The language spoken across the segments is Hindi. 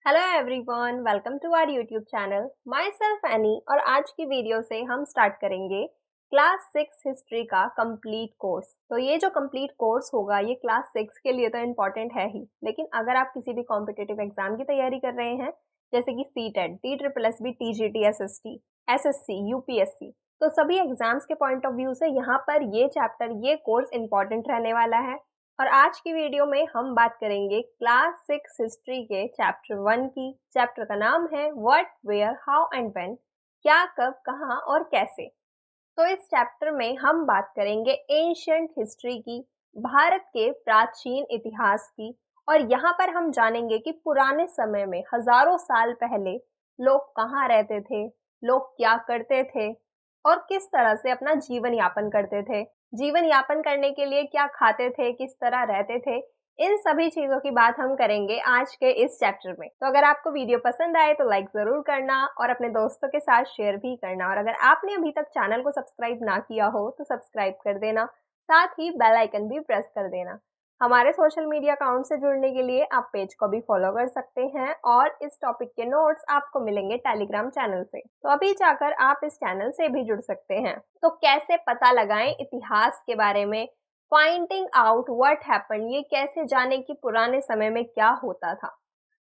Hello everyone, welcome to our YouTube channel. Myself Annie और आज की वीडियो से हम स्टार्ट करेंगे क्लास 6 हिस्ट्री का कंप्लीट कोर्स। तो ये जो कंप्लीट कोर्स होगा ये क्लास 6 के लिए तो इम्पॉर्टेंट है ही, लेकिन अगर आप किसी भी कॉम्पिटिटिव एग्जाम की तैयारी कर रहे हैं जैसे कि CTET, TSSB, TGT, SST, SSC, UPSC, तो सभी एग्जाम्स के पॉइंट ऑफ व्यू से यहाँ पर ये चैप्टर, ये कोर्स इम्पॉर्टेंट रहने वाला है। और आज की वीडियो में हम बात करेंगे क्लास 6 हिस्ट्री के चैप्टर 1 की। चैप्टर का नाम है what, where, how and when, क्या, कब, कहाँ और कैसे। तो इस चैप्टर में हम बात करेंगे एंशियंट हिस्ट्री की, भारत के प्राचीन इतिहास की। और यहाँ पर हम जानेंगे कि पुराने समय में हजारों साल पहले लोग कहाँ रहते थे, लोग क्या करते थे और किस तरह से अपना जीवन यापन करते थे, जीवन यापन करने के लिए क्या खाते थे, किस तरह रहते थे। इन सभी चीजों की बात हम करेंगे आज के इस चैप्टर में। तो अगर आपको वीडियो पसंद आए तो लाइक जरूर करना और अपने दोस्तों के साथ शेयर भी करना। और अगर आपने अभी तक चैनल को सब्सक्राइब ना किया हो तो सब्सक्राइब कर देना, साथ ही बेल आइकन भी प्रेस कर देना। हमारे सोशल मीडिया अकाउंट से जुड़ने के लिए आप पेज को भी फॉलो कर सकते हैं और इस टॉपिक के नोट्स आपको मिलेंगे टेलीग्राम चैनल से। तो अभी जाकर आप इस चैनल से भी जुड़ सकते हैं। तो कैसे पता लगाएं इतिहास के बारे में, फाइंडिंग आउट व्हाट हैपेंड, ये कैसे जाने कि पुराने समय में क्या होता था।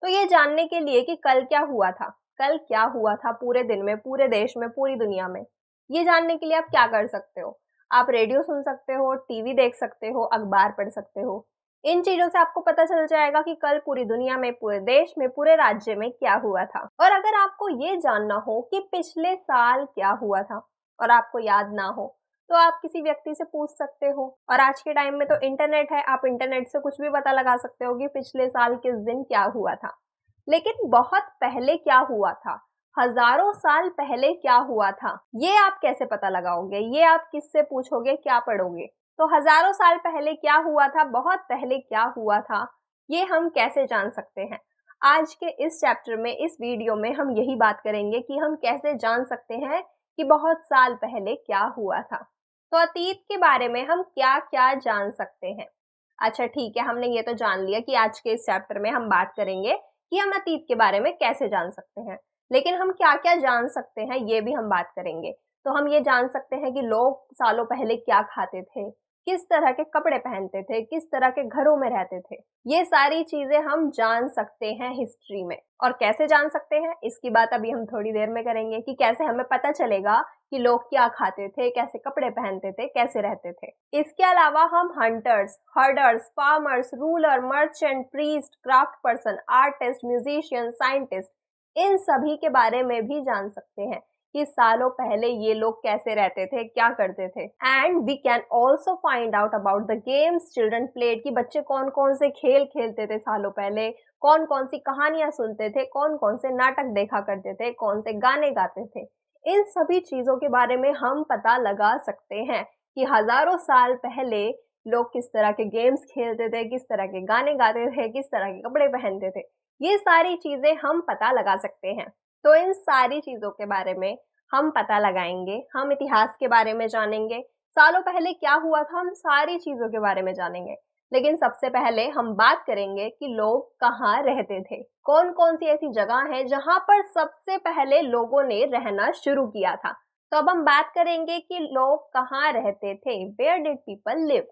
तो ये जानने के लिए कि कल क्या हुआ था, कल क्या हुआ था पूरे दिन में, पूरे देश में, पूरी दुनिया में, ये जानने के लिए आप क्या कर सकते हो। आप रेडियो सुन सकते हो, टीवी देख सकते हो, अखबार पढ़ सकते हो। इन चीजों से आपको पता चल जाएगा कि कल पूरी दुनिया में, पूरे देश में, पूरे राज्य में क्या हुआ था। और अगर आपको ये जानना हो कि पिछले साल क्या हुआ था और आपको याद ना हो तो आप किसी व्यक्ति से पूछ सकते हो। और आज के टाइम में तो इंटरनेट है, आप इंटरनेट से कुछ भी पता लगा सकते हो कि पिछले साल किस दिन क्या हुआ था। लेकिन बहुत पहले क्या हुआ था, हजारों साल पहले क्या हुआ था, ये आप कैसे पता लगाओगे, ये आप किससे पूछोगे, क्या पढ़ोगे। तो हजारों साल पहले क्या हुआ था, बहुत पहले क्या हुआ था, ये हम कैसे जान सकते हैं। आज के इस चैप्टर में, इस वीडियो में हम यही बात करेंगे कि हम कैसे जान सकते हैं कि बहुत साल पहले क्या हुआ था। तो अतीत के बारे में हम क्या क्या जान सकते हैं। अच्छा ठीक है, हमने ये तो जान लिया कि आज के इस चैप्टर में हम बात करेंगे कि हम अतीत के बारे में कैसे जान सकते हैं, लेकिन हम क्या क्या जान सकते हैं ये भी हम बात करेंगे। तो हम ये जान सकते हैं कि लोग सालों पहले क्या खाते थे, किस तरह के कपड़े पहनते थे, किस तरह के घरों में रहते थे। ये सारी चीजें हम जान सकते हैं हिस्ट्री में। और कैसे जान सकते हैं इसकी बात अभी हम थोड़ी देर में करेंगे कि कैसे हमें पता चलेगा कि लोग क्या खाते थे, कैसे कपड़े पहनते थे, कैसे रहते थे। इसके अलावा हम hunters, herders, farmers, ruler, merchant, priest, craft person, artist, musician, scientist, इन सभी के बारे में भी जान सकते हैं कि सालों पहले ये लोग कैसे रहते थे, क्या करते थे। And we can also find out about the games children played, कि बच्चे कौन कौन से खेल खेलते थे सालों पहले, कौन कौन सी कहानियां सुनते थे, कौन कौन से नाटक देखा करते थे, कौन से गाने गाते थे। इन सभी चीजों के बारे में हम पता लगा सकते हैं कि हजारों साल पहले लोग किस तरह के गेम्स खेलते थे, किस तरह के गाने गाते थे, किस तरह के कपड़े पहनते थे। ये सारी चीजें हम पता लगा सकते हैं। तो इन सारी चीजों के बारे में हम पता लगाएंगे, हम इतिहास के बारे में जानेंगे, सालों पहले क्या हुआ था, हम सारी चीजों के बारे में जानेंगे। लेकिन सबसे पहले हम बात करेंगे कि लोग कहाँ रहते थे, कौन कौन सी ऐसी जगह है जहां पर सबसे पहले लोगों ने रहना शुरू किया था। तो अब हम बात करेंगे कि लोग कहाँ रहते थे, वेयर डिड पीपल लिव।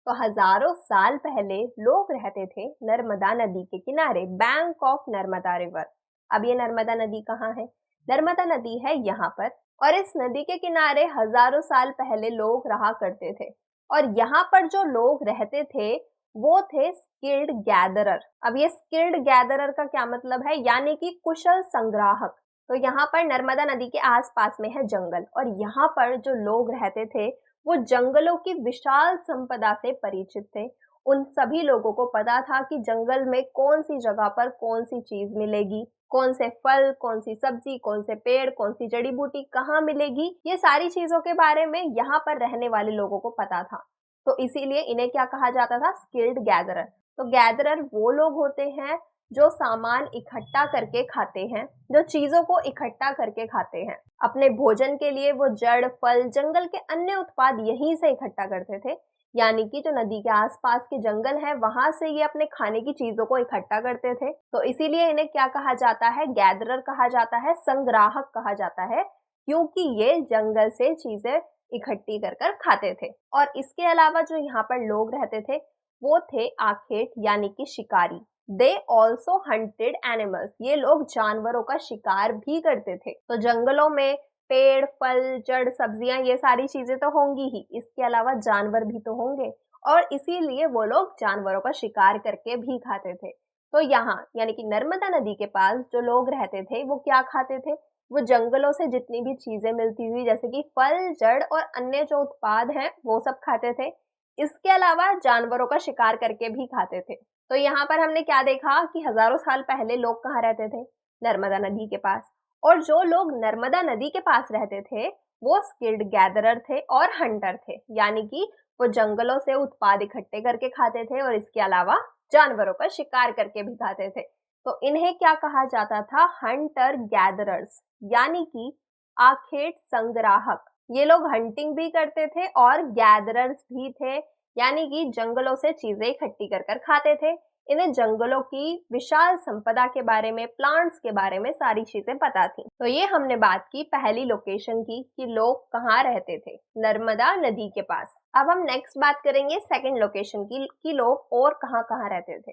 तो हजारों साल पहले लोग रहते थे नर्मदा नदी के किनारे, बैंक ऑफ नर्मदा रिवर। अब ये नर्मदा नदी कहाँ है, नर्मदा नदी है यहाँ पर। और इस नदी के किनारे हजारों साल पहले लोग रहा करते थे। और यहाँ पर जो लोग रहते थे वो थे स्किल्ड गैदरर। अब ये स्किल्ड गैदरर का क्या मतलब है, यानी कि कुशल संग्राहक। तो यहाँ पर नर्मदा नदी के आसपास में है जंगल, और यहाँ पर जो लोग रहते थे वो जंगलों की विशाल संपदा से परिचित थे। उन सभी लोगों को पता था कि जंगल में कौन सी जगह पर कौन सी चीज मिलेगी, कौन से फल, कौन सी सब्जी, कौन से पेड़, कौन सी जड़ी बूटी कहाँ मिलेगी। ये सारी चीजों के बारे में यहाँ पर रहने वाले लोगों को पता था। तो इसीलिए इन्हें क्या कहा जाता था, स्किल्ड गैदरर। तो गैदरर वो लोग होते हैं जो सामान इकट्ठा करके खाते हैं, जो चीजों को इकट्ठा करके खाते हैं। अपने भोजन के लिए वो जड़, फल, जंगल के अन्य उत्पाद यहीं से इकट्ठा करते थे। यानी कि जो नदी के आसपास के जंगल है वहां से ये अपने खाने की चीजों को इकट्ठा करते थे। तो इसीलिए इन्हें क्या कहा जाता है, गैदरर कहा जाता है, संग्राहक कहा जाता है, क्योंकि ये जंगल से चीजें इकट्ठी कर कर खाते थे। और इसके अलावा जो यहाँ पर लोग रहते थे वो थे आखेट यानी कि शिकारी। दे ऑल्सो हंटेड एनिमल्स, ये लोग जानवरों का शिकार भी करते थे। तो जंगलों में पेड़, फल, जड़, सब्जियां, ये सारी चीजें तो होंगी ही, इसके अलावा जानवर भी तो होंगे, और इसीलिए वो लोग जानवरों का शिकार करके भी खाते थे। तो यहाँ यानी कि नर्मदा नदी के पास जो लोग रहते थे वो क्या खाते थे, वो जंगलों से जितनी भी चीजें मिलती हुई जैसे कि फल, जड़ और अन्य जो उत्पाद हैं वो सब खाते थे। इसके अलावा जानवरों का शिकार करके भी खाते थे। तो यहाँ पर हमने क्या देखा कि हजारों साल पहले लोग कहाँ रहते थे, नर्मदा नदी के पास। और जो लोग नर्मदा नदी के पास रहते थे वो स्किल्ड गैदरर थे और हंटर थे, यानी कि वो जंगलों से उत्पाद इकट्ठे करके खाते थे और इसके अलावा जानवरों का शिकार करके भी खाते थे। तो इन्हें क्या कहा जाता था, हंटर गैदरर्स, यानी कि आखेट संग्राहक। ये लोग हंटिंग भी करते थे और गैदरर्स भी थे, यानी कि जंगलों से चीजें इकट्ठी कर कर खाते थे। इन्हें जंगलों की विशाल संपदा के बारे में, प्लांट्स के बारे में सारी चीजें पता थी। तो ये हमने बात की पहली लोकेशन की कि लोग कहाँ रहते थे, नर्मदा नदी के पास। अब हम नेक्स्ट बात करेंगे सेकंड लोकेशन की कि लोग और कहाँ कहाँ रहते थे।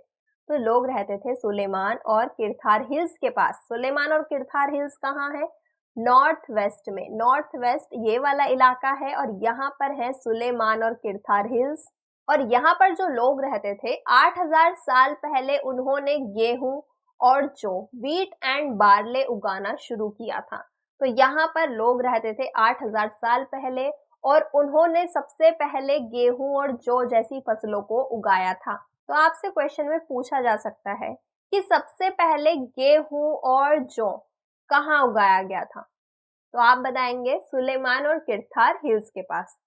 तो लोग रहते थे सुलेमान और किरथार हिल्स के पास। सुलेमान और किरथार हिल्स कहाँ है, नॉर्थ वेस्ट में। नॉर्थ वेस्ट ये वाला इलाका है और यहाँ पर है सुलेमान और किरथार हिल्स। और यहाँ पर जो लोग रहते थे 8000 साल पहले उन्होंने गेहूं और जौ, व्हीट एंड बार्ले उगाना शुरू किया था। तो यहाँ पर लोग रहते थे 8000 साल पहले और उन्होंने सबसे पहले गेहूं और जौ जैसी फसलों को उगाया था। तो आपसे क्वेश्चन में पूछा जा सकता है कि सबसे पहले गेहूं और जौ कहाँ उगाया गया था, तो आप बताएंगे सुलेमान और किरथार हिल्स के पास।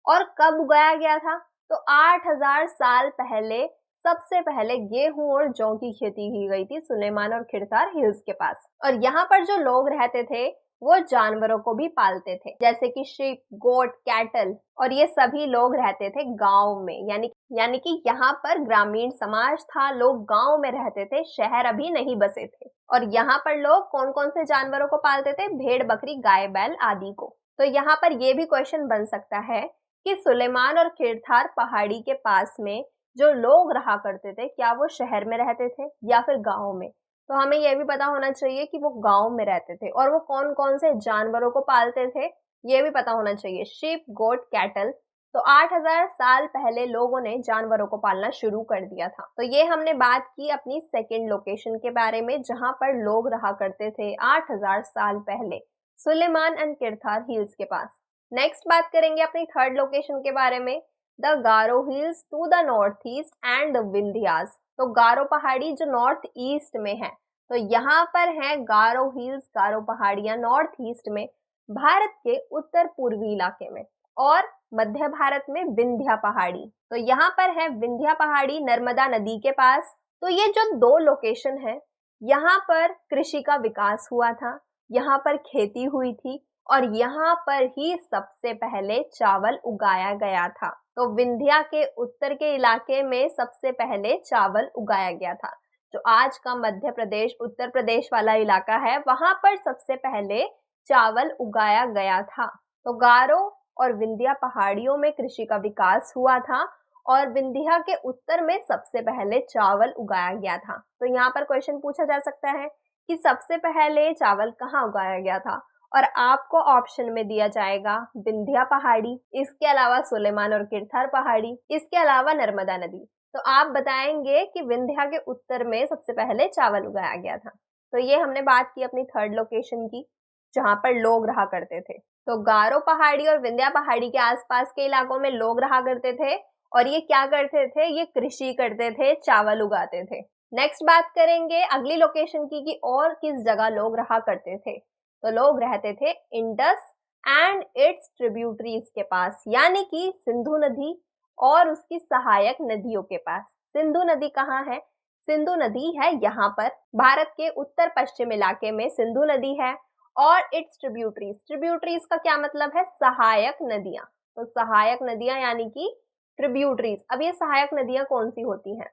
और कब उगाया गया था, तो 8000 साल पहले सबसे पहले गेहूं और जौ की खेती की गई थी सुलेमान और किरथार हिल्स के पास। और यहाँ पर जो लोग रहते थे वो जानवरों को भी पालते थे, जैसे कि शीप, गोट, कैटल, और ये सभी लोग रहते थे गांव में, यानी कि यहाँ पर ग्रामीण समाज था, लोग गांव में रहते थे, शहर अभी नहीं बसे थे। और यहाँ पर लोग कौन कौन से जानवरों को पालते थे, भेड़, बकरी, गाय, बैल आदि को। तो यहाँ पर ये भी क्वेश्चन बन सकता है कि सुलेमान और किरथार पहाड़ी के पास में जो लोग रहा करते थे क्या वो शहर में रहते थे या फिर गांव में। तो हमें यह भी पता होना चाहिए कि वो गांव में रहते थे और वो कौन कौन से जानवरों को पालते थे, ये भी पता होना चाहिए, शीप, गोट, कैटल। तो 8000 साल पहले लोगों ने जानवरों को पालना शुरू कर दिया था। तो ये हमने बात की अपनी सेकेंड लोकेशन के बारे में जहां पर लोग रहा करते थे 8000 साल पहले, सुलेमान एंड किरथार हिल्स के पास। नेक्स्ट बात करेंगे अपनी थर्ड लोकेशन के बारे में, the Garo hills to the north east and the Vindhyas. तो गारो पहाड़ी जो नॉर्थ ईस्ट में है, तो यहाँ पर है गारो हिल्स, गारो पहाड़ियां नॉर्थ ईस्ट में, भारत के उत्तर पूर्वी इलाके में। और मध्य भारत में विंध्या पहाड़ी, तो यहाँ पर है विंध्या पहाड़ी नर्मदा नदी के पास। तो ये जो दो लोकेशन है, यहाँ पर कृषि का विकास हुआ था, यहाँ पर खेती हुई थी और यहाँ पर ही सबसे पहले चावल उगाया गया था। तो विंध्या के उत्तर के इलाके में सबसे पहले चावल उगाया गया था। जो आज का मध्य प्रदेश, उत्तर प्रदेश वाला इलाका है, वहां पर सबसे पहले चावल उगाया गया था। तो गारो और विंध्या पहाड़ियों में कृषि का विकास हुआ था और विंध्या के उत्तर में सबसे पहले चावल उगाया गया था। तो यहाँ पर क्वेश्चन पूछा जा सकता है कि सबसे पहले चावल कहाँ उगाया गया था, और आपको ऑप्शन में दिया जाएगा विंध्या पहाड़ी, इसके अलावा सुलेमान और किरथार पहाड़ी, इसके अलावा नर्मदा नदी। तो आप बताएंगे कि विंध्या के उत्तर में सबसे पहले चावल उगाया गया था। तो ये हमने बात की अपनी थर्ड लोकेशन की जहां पर लोग रहा करते थे। तो गारो पहाड़ी और विंध्या पहाड़ी के आसपास के इलाकों में लोग रहा करते थे और ये क्या करते थे, ये कृषि करते थे, चावल उगाते थे। नेक्स्ट बात करेंगे अगली लोकेशन की कि और किस जगह लोग रहा करते थे। तो लोग रहते थे इंडस एंड इट्स ट्रिब्यूटरीज के पास, यानी कि सिंधु नदी और उसकी सहायक नदियों के पास। सिंधु नदी कहाँ है, सिंधु नदी है यहाँ पर भारत के उत्तर पश्चिम इलाके में सिंधु नदी है। और इट्स ट्रिब्यूटरीज, ट्रिब्यूटरीज का क्या मतलब है, सहायक नदियां। तो सहायक नदियां यानी कि ट्रिब्यूटरीज। अब ये सहायक नदियां कौन सी होती हैं?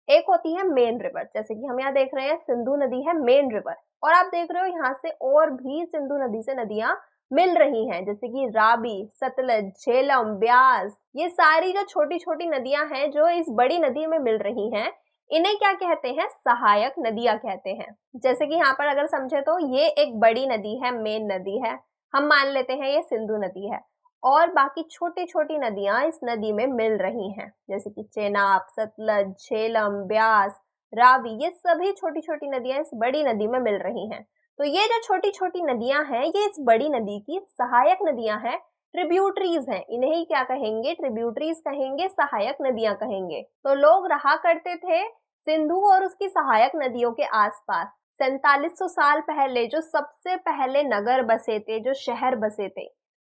एक होती है मेन रिवर, जैसे कि हम यहाँ देख रहे हैं सिंधु नदी है मेन रिवर, और आप देख रहे हो यहाँ से और भी सिंधु नदी से नदियां मिल रही हैं, जैसे कि रावी, सतलज, झेलम, ब्यास। ये सारी जो छोटी छोटी नदियां हैं जो इस बड़ी नदी में मिल रही हैं, इन्हें क्या कहते हैं? सहायक नदियां कहते हैं। जैसे कि यहाँ पर अगर समझे तो ये एक बड़ी नदी है, मेन नदी है, हम मान लेते हैं ये सिंधु नदी है, और बाकी छोटी छोटी नदियां इस नदी में मिल रही हैं, जैसे कि चेनाब, सतलज, झेलम, ब्यास, रावी। ये सभी छोटी छोटी नदियां इस बड़ी नदी में मिल रही हैं। तो ये जो छोटी छोटी नदियां हैं ये इस बड़ी नदी की सहायक नदियां हैं, ट्रिब्यूटरीज हैं। इन्हें ही क्या कहेंगे? ट्रिब्यूटरीज कहेंगे, सहायक नदियां कहेंगे। तो लोग रहा करते थे सिंधु और उसकी सहायक नदियों के आसपास। 4700 साल पहले जो सबसे पहले नगर बसे थे, जो शहर बसे थे,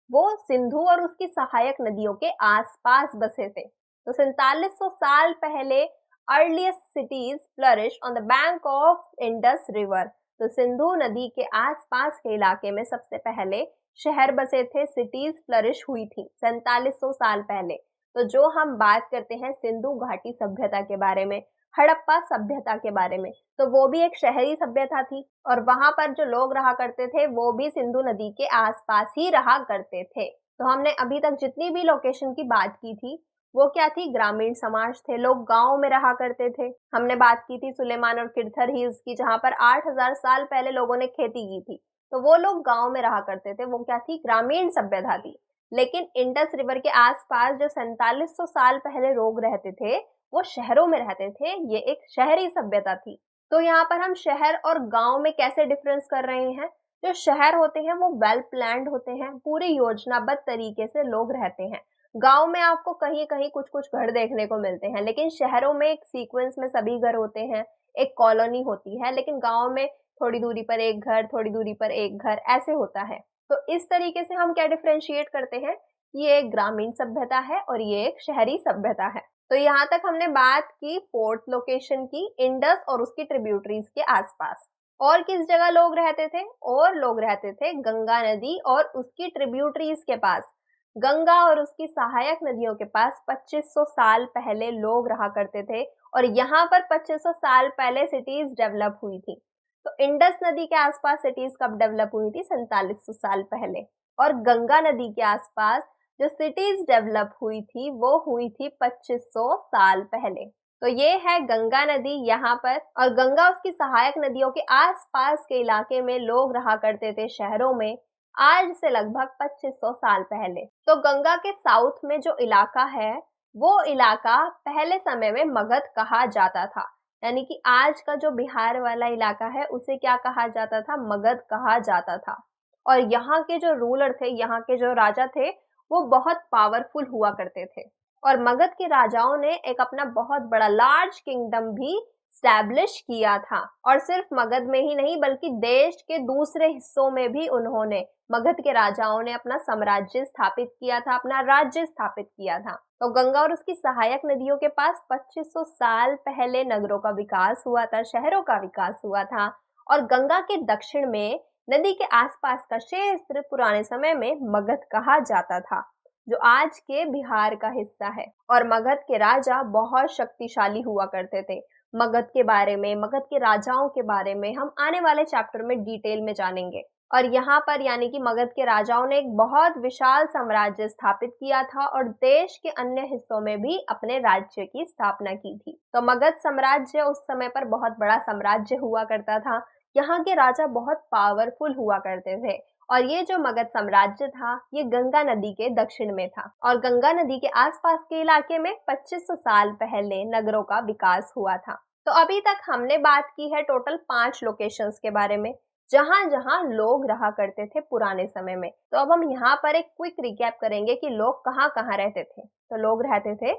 वो सिंधु और उसकी सहायक नदियों के आसपास बसे थे। तो 4700 साल पहले earliest cities flourish on the bank of Indus river. तो सिंधु नदी के आसपास के इलाके में सबसे पहले शहर बसे थे, सिटीज फ्लरिश हुई थी 4700 साल पहले। तो जो हम बात करते हैं सिंधु घाटी सभ्यता के बारे में, हड़प्पा सभ्यता के बारे में, तो वो भी एक शहरी सभ्यता थी, और वहां पर जो लोग रहा करते थे वो भी सिंधु नदी के आसपास ही रहा करते थे। तो हमने अभी तक जितनी भी लोकेशन की बात की थी वो क्या थी? ग्रामीण समाज थे, लोग गांव में रहा करते थे। हमने बात की थी सुलेमान और किरथर हिल्स की, जहां पर 8000 साल पहले लोगों ने खेती की थी, तो वो लोग गांव में रहा करते थे, वो क्या थी? ग्रामीण सभ्यता थी। लेकिन इंडस रिवर के आसपास जो 4700 साल पहले लोग रहते थे वो शहरों में रहते थे, ये एक शहरी सभ्यता थी। तो यहाँ पर हम शहर और गांव में कैसे डिफरेंस कर रहे हैं? जो शहर होते हैं वो वेल प्लान्ड होते हैं, पूरी योजनाबद्ध तरीके से लोग रहते हैं। गांव में आपको कहीं कहीं कुछ कुछ घर देखने को मिलते हैं, लेकिन शहरों में एक सीक्वेंस में सभी घर होते हैं, एक कॉलोनी होती है, लेकिन गांव में थोड़ी दूरी पर एक घर, थोड़ी दूरी पर एक घर, ऐसे होता है। तो इस तरीके से हम क्या डिफरेंशिएट करते हैं? ये एक ग्रामीण सभ्यता है और ये एक शहरी सभ्यता है। तो यहाँ तक हमने बात की फोर्थ लोकेशन की, इंडस और उसकी ट्रिब्यूटरीज के आसपास। और किस जगह लोग रहते थे? और लोग रहते थे गंगा नदी और उसकी ट्रिब्यूटरीज के पास। गंगा और उसकी सहायक नदियों के पास 2500 साल पहले लोग रहा करते थे, और यहाँ पर 2500 साल पहले सिटीज डेवलप हुई थी। तो इंडस नदी के आसपास सिटीज कब डेवलप हुई थी? 4700 साल पहले। और गंगा नदी के आसपास जो सिटीज डेवलप हुई थी वो हुई थी 2500 साल पहले। तो ये है गंगा नदी यहाँ पर, और गंगा उसकी सहायक नदियों के आसपास के इलाके में लोग रहा करते थे शहरों में, आज से लगभग 2500 साल पहले। तो गंगा के साउथ में जो इलाका है वो इलाका पहले समय में मगध कहा जाता था, यानी कि आज का जो बिहार वाला इलाका है उसे क्या कहा जाता था? मगध कहा जाता था। और यहाँ के जो रूलर थे, यहाँ के जो राजा थे, वो बहुत पावरफुल हुआ करते थे, और मगध के राजाओं ने एक अपना बहुत बड़ा लार्ज किंगडम भी स्टैब्लिश किया था। और सिर्फ मगध में ही नहीं बल्कि देश के दूसरे हिस्सों में भी उन्होंने, मगध के राजाओं ने अपना साम्राज्य स्थापित किया था, अपना राज्य स्थापित किया था। तो गंगा और उसकी सहायक नदियों के पास 2500 साल पहले नगरों का विकास हुआ था, शहरों का विकास हुआ था। और गंगा के दक्षिण में नदी के आसपास का क्षेत्र पुराने समय में मगध कहा जाता था, जो आज के बिहार का हिस्सा है। और मगध के राजा बहुत शक्तिशाली हुआ करते थे। मगध के बारे में, मगध के राजाओं के बारे में हम आने वाले चैप्टर में डिटेल में जानेंगे। और यहाँ पर यानी कि मगध के राजाओं ने एक बहुत विशाल साम्राज्य स्थापित किया था और देश के अन्य हिस्सों में भी अपने राज्य की स्थापना की थी। तो मगध साम्राज्य उस समय पर बहुत बड़ा साम्राज्य हुआ करता था। यहाँ के राजा बहुत पावरफुल हुआ करते थे, और ये जो मगध साम्राज्य था ये गंगा नदी के दक्षिण में था, और गंगा नदी के आसपास के इलाके में 2500 साल पहले नगरों का विकास हुआ था। तो अभी तक हमने बात की है टोटल 5 लोकेशंस के बारे में, जहां जहां लोग रहा करते थे पुराने समय में। तो अब हम यहाँ पर एक क्विक रिकैप करेंगे कि लोग कहाँ कहाँ रहते थे। तो लोग रहते थे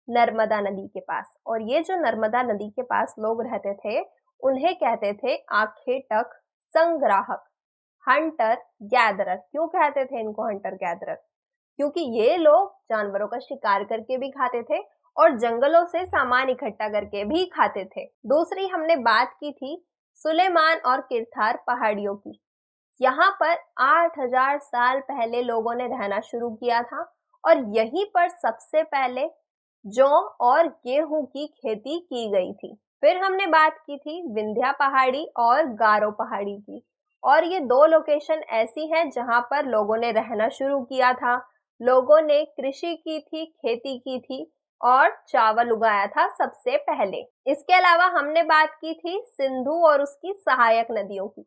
नर्मदा नदी के पास, और ये जो नर्मदा नदी के पास लोग रहते थे उन्हें कहते थे आखेटक, संग्राहक, हंटर गैदरर। क्यों कहते थे इनको हंटर गैदरर? क्योंकि ये लोग जानवरों का शिकार करके भी खाते थे और जंगलों से सामान इकट्ठा करके भी खाते थे। दूसरी हमने बात की थी सुलेमान और किरथार पहाड़ियों की। यहाँ पर 8000 साल पहले लोगों ने रहना शुरू किया था, और यहीं पर सबसे पहले जौ और गेहूं की खेती की गई थी। फिर हमने बात की थी विंध्या पहाड़ी और गारो पहाड़ी की, और ये दो लोकेशन ऐसी हैं जहां पर लोगों ने रहना शुरू किया था। लोगों ने कृषि की थी, खेती की थी और चावल उगाया था सबसे पहले। इसके अलावा हमने बात की थी सिंधु और उसकी सहायक नदियों की,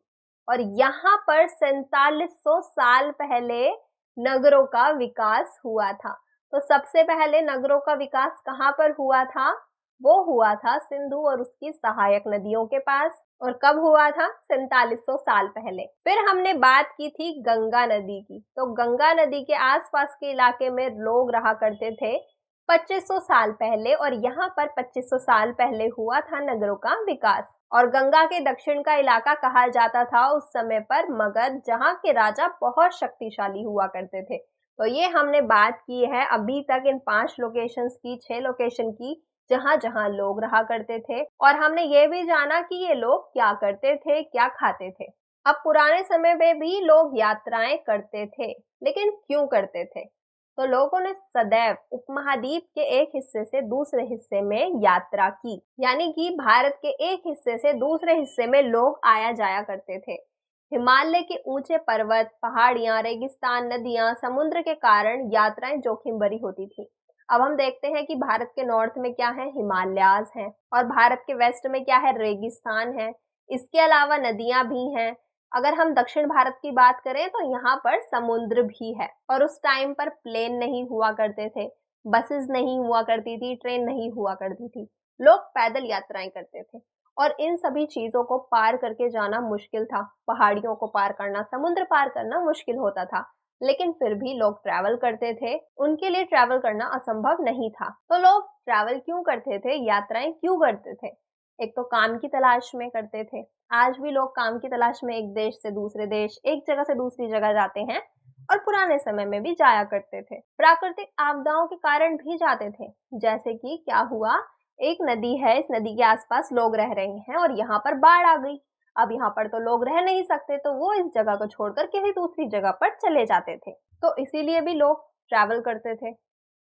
और यहाँ पर 4700 साल पहले नगरों का विकास हुआ था। तो सबसे पहले नगरों का विकास कहाँ पर हुआ था? वो हुआ था सिंधु और उसकी सहायक नदियों के पास। और कब हुआ था? 4700 साल पहले। फिर हमने बात की थी गंगा नदी की। तो गंगा नदी के आसपास के इलाके में लोग रहा करते थे 2500 साल पहले, और यहाँ पर 2500 साल पहले हुआ था नगरों का विकास। और गंगा के दक्षिण का इलाका कहा जाता था उस समय पर मगध, जहाँ के राजा बहुत शक्तिशाली हुआ करते थे। तो ये हमने बात की है अभी तक इन 5 लोकेशंस की, 6 लोकेशन की, जहां जहां लोग रहा करते थे। और हमने ये भी जाना कि ये लोग क्या करते थे, क्या खाते थे। अब पुराने समय में भी लोग यात्राएं करते थे, लेकिन क्यों करते थे? तो लोगों ने सदैव उपमहाद्वीप के एक हिस्से से दूसरे हिस्से में यात्रा की, यानी कि भारत के एक हिस्से से दूसरे हिस्से में लोग आया जाया करते थे। हिमालय के ऊंचे पर्वत, पहाड़ियां, रेगिस्तान, नदियां, समुद्र के कारण यात्राएं जोखिम भरी होती थी। अब हम देखते हैं कि भारत के नॉर्थ में क्या है? हिमालयाज हैं, और भारत के वेस्ट में क्या है? रेगिस्तान है। इसके अलावा नदियां भी हैं। अगर हम दक्षिण भारत की बात करें तो यहाँ पर समुद्र भी है। और उस टाइम पर प्लेन नहीं हुआ करते थे, बसेस नहीं हुआ करती थी, ट्रेन नहीं हुआ करती थी। लोग पैदल यात्राएं करते थे, और इन सभी चीजों को पार करके जाना मुश्किल था। पहाड़ियों को पार करना, समुद्र पार करना मुश्किल होता था, लेकिन फिर भी लोग ट्रैवल करते थे। उनके लिए ट्रैवल करना असंभव नहीं था। तो लोग ट्रैवल क्यों करते थे, यात्राएं क्यों करते थे? एक तो काम की तलाश में करते थे। आज भी लोग काम की तलाश में एक देश से दूसरे देश, एक जगह से दूसरी जगह जाते हैं, और पुराने समय में भी जाया करते थे। प्राकृतिक आपदाओं के कारण भी जाते थे। जैसे कि क्या हुआ, एक नदी है, इस नदी के आसपास लोग रह रहे हैं और यहाँ पर बाढ़ आ गई। अब यहाँ पर तो लोग रह नहीं सकते, तो वो इस जगह को छोड़कर किसी दूसरी जगह पर चले जाते थे। तो इसीलिए भी लोग ट्रैवल करते थे।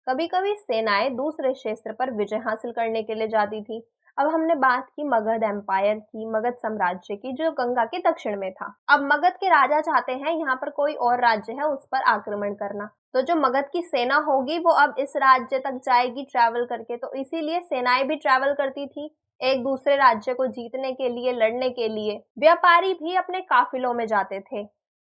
कभी कभी सेनाएं दूसरे क्षेत्र पर विजय हासिल करने के लिए जाती थी। अब हमने बात की मगध एम्पायर की, मगध साम्राज्य की, जो गंगा के दक्षिण में था। अब मगध के राजा चाहते हैं यहाँ पर कोई और राज्य है उस पर आक्रमण करना, तो जो मगध की सेना होगी वो अब इस राज्य तक जाएगी ट्रैवल करके। तो इसीलिए सेनाएं भी ट्रैवल करती थी एक दूसरे राज्य को जीतने के लिए, लड़ने के लिए। व्यापारी भी अपने काफिलों में जाते थे।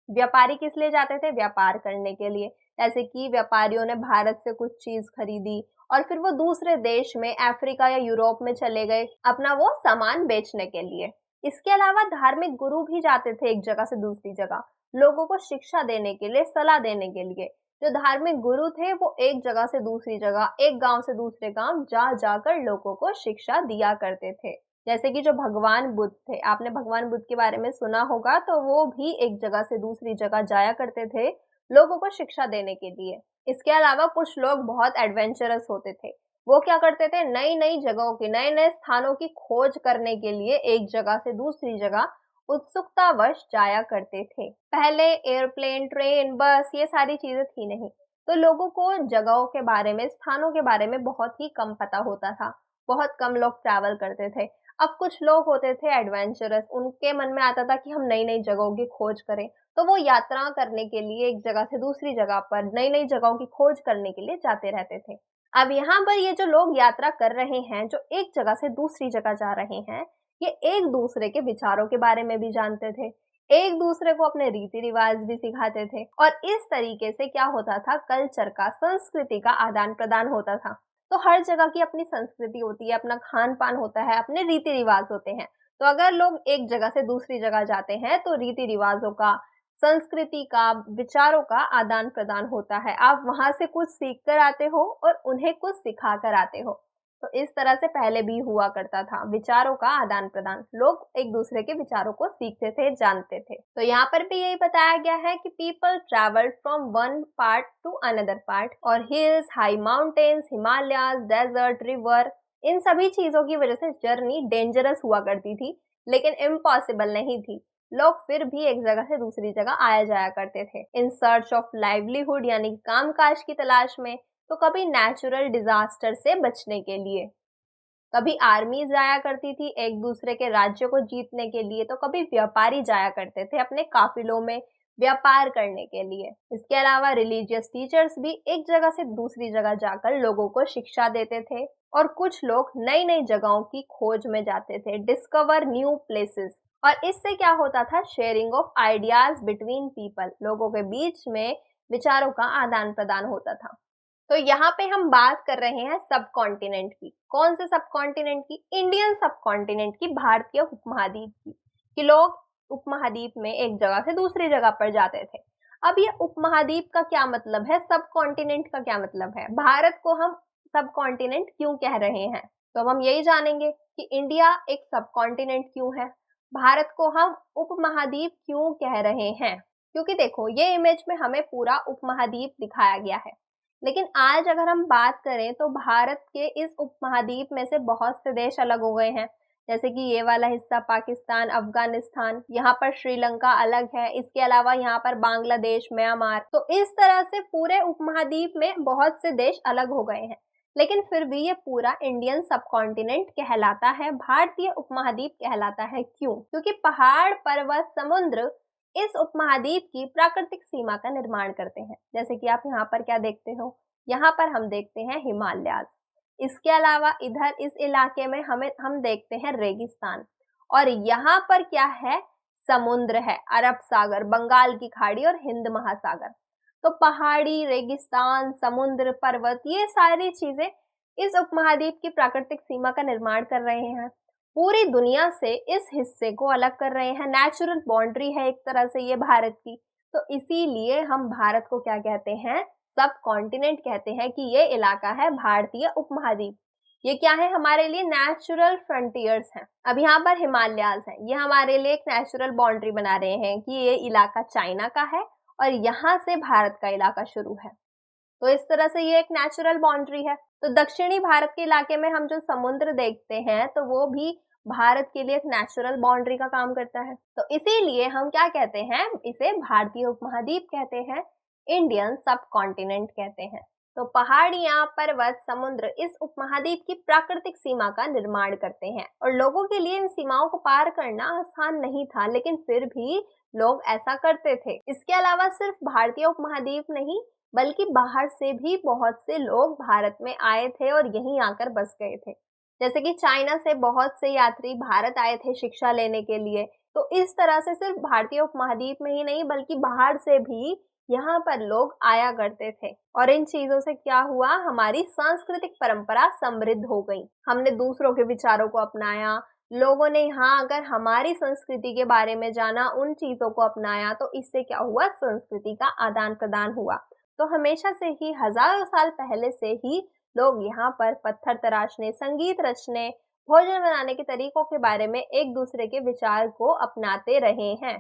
व्यापारी किस लिए जाते थे? व्यापार करने के लिए। जैसे कि व्यापारियों ने भारत से कुछ चीज खरीदी और फिर वो दूसरे देश में, अफ्रीका या यूरोप में चले गए अपना वो सामान बेचने के लिए। इसके अलावा धार्मिक गुरु भी जाते थे एक जगह से दूसरी जगह, लोगों को शिक्षा देने के लिए, सलाह देने के लिए। जो धार्मिक गुरु थे वो एक जगह से दूसरी जगह, एक गांव से दूसरे गांव जा जाकर लोगों को शिक्षा दिया करते थे। जैसे कि जो भगवान बुद्ध थे, आपने भगवान बुद्ध के बारे में सुना होगा, तो वो भी एक जगह से दूसरी जगह जाया करते थे लोगों को शिक्षा देने के लिए। इसके अलावा कुछ लोग बहुत एडवेंचरस होते थे। वो क्या करते थे? नई नई जगहों की, नए नए स्थानों की खोज करने के लिए एक जगह से दूसरी जगह उत्सुकतावश जाया करते थे। पहले एयरप्लेन, ट्रेन, बस ये सारी चीजें थी नहीं, तो लोगों को जगहों के बारे में, स्थानों के बारे में बहुत ही कम पता होता था। बहुत कम लोग ट्रैवल करते थे। अब कुछ लोग होते थे एडवेंचरस, उनके मन में आता था कि हम नई नई जगहों की खोज करें, तो वो यात्रा करने के लिए एक जगह से दूसरी जगह पर नई नई जगहों की खोज करने के लिए जाते रहते थे। अब यहाँ पर ये जो लोग यात्रा कर रहे हैं, जो एक जगह से दूसरी जगह जा रहे हैं, ये एक दूसरे के विचारों के बारे में भी जानते थे, एक दूसरे को अपने रीति रिवाज भी सिखाते थे, और इस तरीके से क्या होता था? कल्चर का, संस्कृति का आदान प्रदान होता था। तो हर जगह की अपनी संस्कृति होती है, अपना खान पान होता है, अपने रीति रिवाज होते हैं। तो अगर लोग एक जगह से दूसरी जगह जाते हैं तो रीति रिवाजों का, संस्कृति का, विचारों का आदान प्रदान होता है। आप वहां से कुछ सीख कर आते हो और उन्हें कुछ सिखा कर आते हो। तो इस तरह से पहले भी हुआ करता था, विचारों का आदान प्रदान। लोग एक दूसरे के विचारों को सीखते थे, जानते थे। तो यहाँ पर भी यही बताया गया है कि people travelled from one part to another part, और hills, high mountains, Himalayas, desert, river, इन सभी चीजों की वजह से जर्नी डेंजरस हुआ करती थी, लेकिन इम्पॉसिबल नहीं थी। लोग फिर भी एक जगह से दूसरी जगह आया जाया करते थे इन सर्च ऑफ लाइवलीहुड, यानी कामकाज की तलाश में, तो कभी नेचुरल डिजास्टर से बचने के लिए, कभी आर्मी जाया करती थी एक दूसरे के राज्यों को जीतने के लिए, तो कभी व्यापारी जाया करते थे अपने काफिलों में व्यापार करने के लिए। इसके अलावा रिलीजियस टीचर्स भी एक जगह से दूसरी जगह जाकर लोगों को शिक्षा देते थे, और कुछ लोग नई नई जगहों की खोज में जाते थे, डिस्कवर न्यू प्लेसेस। और इससे क्या होता था, sharing of ideas between people, लोगों के बीच में विचारों का आदान प्रदान होता था। तो यहाँ पे हम बात कर रहे हैं सब कॉन्टिनेंट की। कौन से सब कॉन्टिनेंट की? इंडियन सब कॉन्टिनेंट की, भारतीय उपमहाद्वीप की। कि लोग उपमहाद्वीप में एक जगह से दूसरी जगह पर जाते थे। अब ये उपमहाद्वीप का क्या मतलब है, सब कॉन्टिनेंट का क्या मतलब है, भारत को हम सब कॉन्टिनेंट क्यों कह रहे हैं? तो अब हम यही जानेंगे कि इंडिया एक सब कॉन्टिनेंट क्यों है, भारत को हम उपमहाद्वीप क्यों कह रहे हैं। क्योंकि देखो, ये इमेज में हमें पूरा उपमहाद्वीप दिखाया गया है, लेकिन आज अगर हम बात करें तो भारत के इस उपमहाद्वीप में से बहुत से देश अलग हो गए हैं। जैसे कि ये वाला हिस्सा पाकिस्तान, अफगानिस्तान, यहाँ पर श्रीलंका अलग है, इसके अलावा यहाँ पर बांग्लादेश, म्यांमार। तो इस तरह से पूरे उपमहाद्वीप में बहुत से देश अलग हो गए हैं, लेकिन फिर भी ये पूरा इंडियन सब कॉन्टिनेंट कहलाता है, भारतीय उपमहाद्वीप कहलाता है। क्यों? क्योंकि पहाड़, पर्वत, समुद्र इस उपमहाद्वीप की प्राकृतिक सीमा का निर्माण करते हैं। जैसे कि आप यहाँ पर क्या देखते हो, यहाँ पर हम देखते हैं हिमालयाज। इसके अलावा इधर इस इलाके में हम देखते हैं रेगिस्तान, और यहाँ पर क्या है, समुद्र है, अरब सागर, बंगाल की खाड़ी और हिंद महासागर। तो पहाड़ी, रेगिस्तान, समुद्र, पर्वत, ये सारी चीजें इस उपमहाद्वीप की प्राकृतिक सीमा का निर्माण कर रहे हैं, पूरी दुनिया से इस हिस्से को अलग कर रहे हैं। नेचुरल बाउंड्री है एक तरह से ये भारत की। तो इसीलिए हम भारत को क्या कहते हैं, सब कॉन्टिनेंट कहते हैं, कि ये इलाका है भारतीय उपमहाद्वीप। ये क्या है, हमारे लिए नेचुरल फ्रंटियर्स हैं। अब यहाँ पर हिमालयाज हैं, ये हमारे लिए एक नेचुरल बाउंड्री बना रहे हैं कि ये इलाका चाइना का है और यहाँ से भारत का इलाका शुरू है। तो इस तरह से ये एक नेचुरल बाउंड्री है। तो दक्षिणी भारत के इलाके में हम जो समुद्र देखते हैं, तो वो भी भारत के लिए एक नेचुरल बाउंड्री का काम करता है। तो इसीलिए हम क्या कहते हैं, इसे भारतीय उपमहाद्वीप कहते हैं, इंडियन सब कॉन्टिनेंट कहते हैं। तो पहाड़ियां, पर्वत, समुद्र इस उपमहाद्वीप की प्राकृतिक सीमा का निर्माण करते हैं, और लोगों के लिए इन सीमाओं को पार करना आसान नहीं था, लेकिन फिर भी लोग ऐसा करते थे। इसके अलावा सिर्फ भारतीय उपमहाद्वीप नहीं, बल्कि बाहर से भी बहुत से लोग भारत में आए थे और यहीं आकर बस गए थे। जैसे कि चाइना से बहुत से यात्री भारत आए थे शिक्षा लेने के लिए। तो इस तरह से सिर्फ भारतीय उपमहाद्वीप में ही नहीं, बल्कि बाहर से भी यहाँ पर लोग आया करते थे। और इन चीजों से क्या हुआ, हमारी सांस्कृतिक परंपरा समृद्ध हो गई। हमने दूसरों के विचारों को अपनाया, लोगों ने यहाँ अगर हमारी संस्कृति के बारे में जाना, उन चीजों को अपनाया, तो इससे क्या हुआ, संस्कृति का आदान प्रदान हुआ। तो हमेशा से ही, हजारों साल पहले से ही लोग यहाँ पर पत्थर तराशने, संगीत रचने, भोजन बनाने के तरीकों के बारे में एक दूसरे के विचार को अपनाते रहे हैं।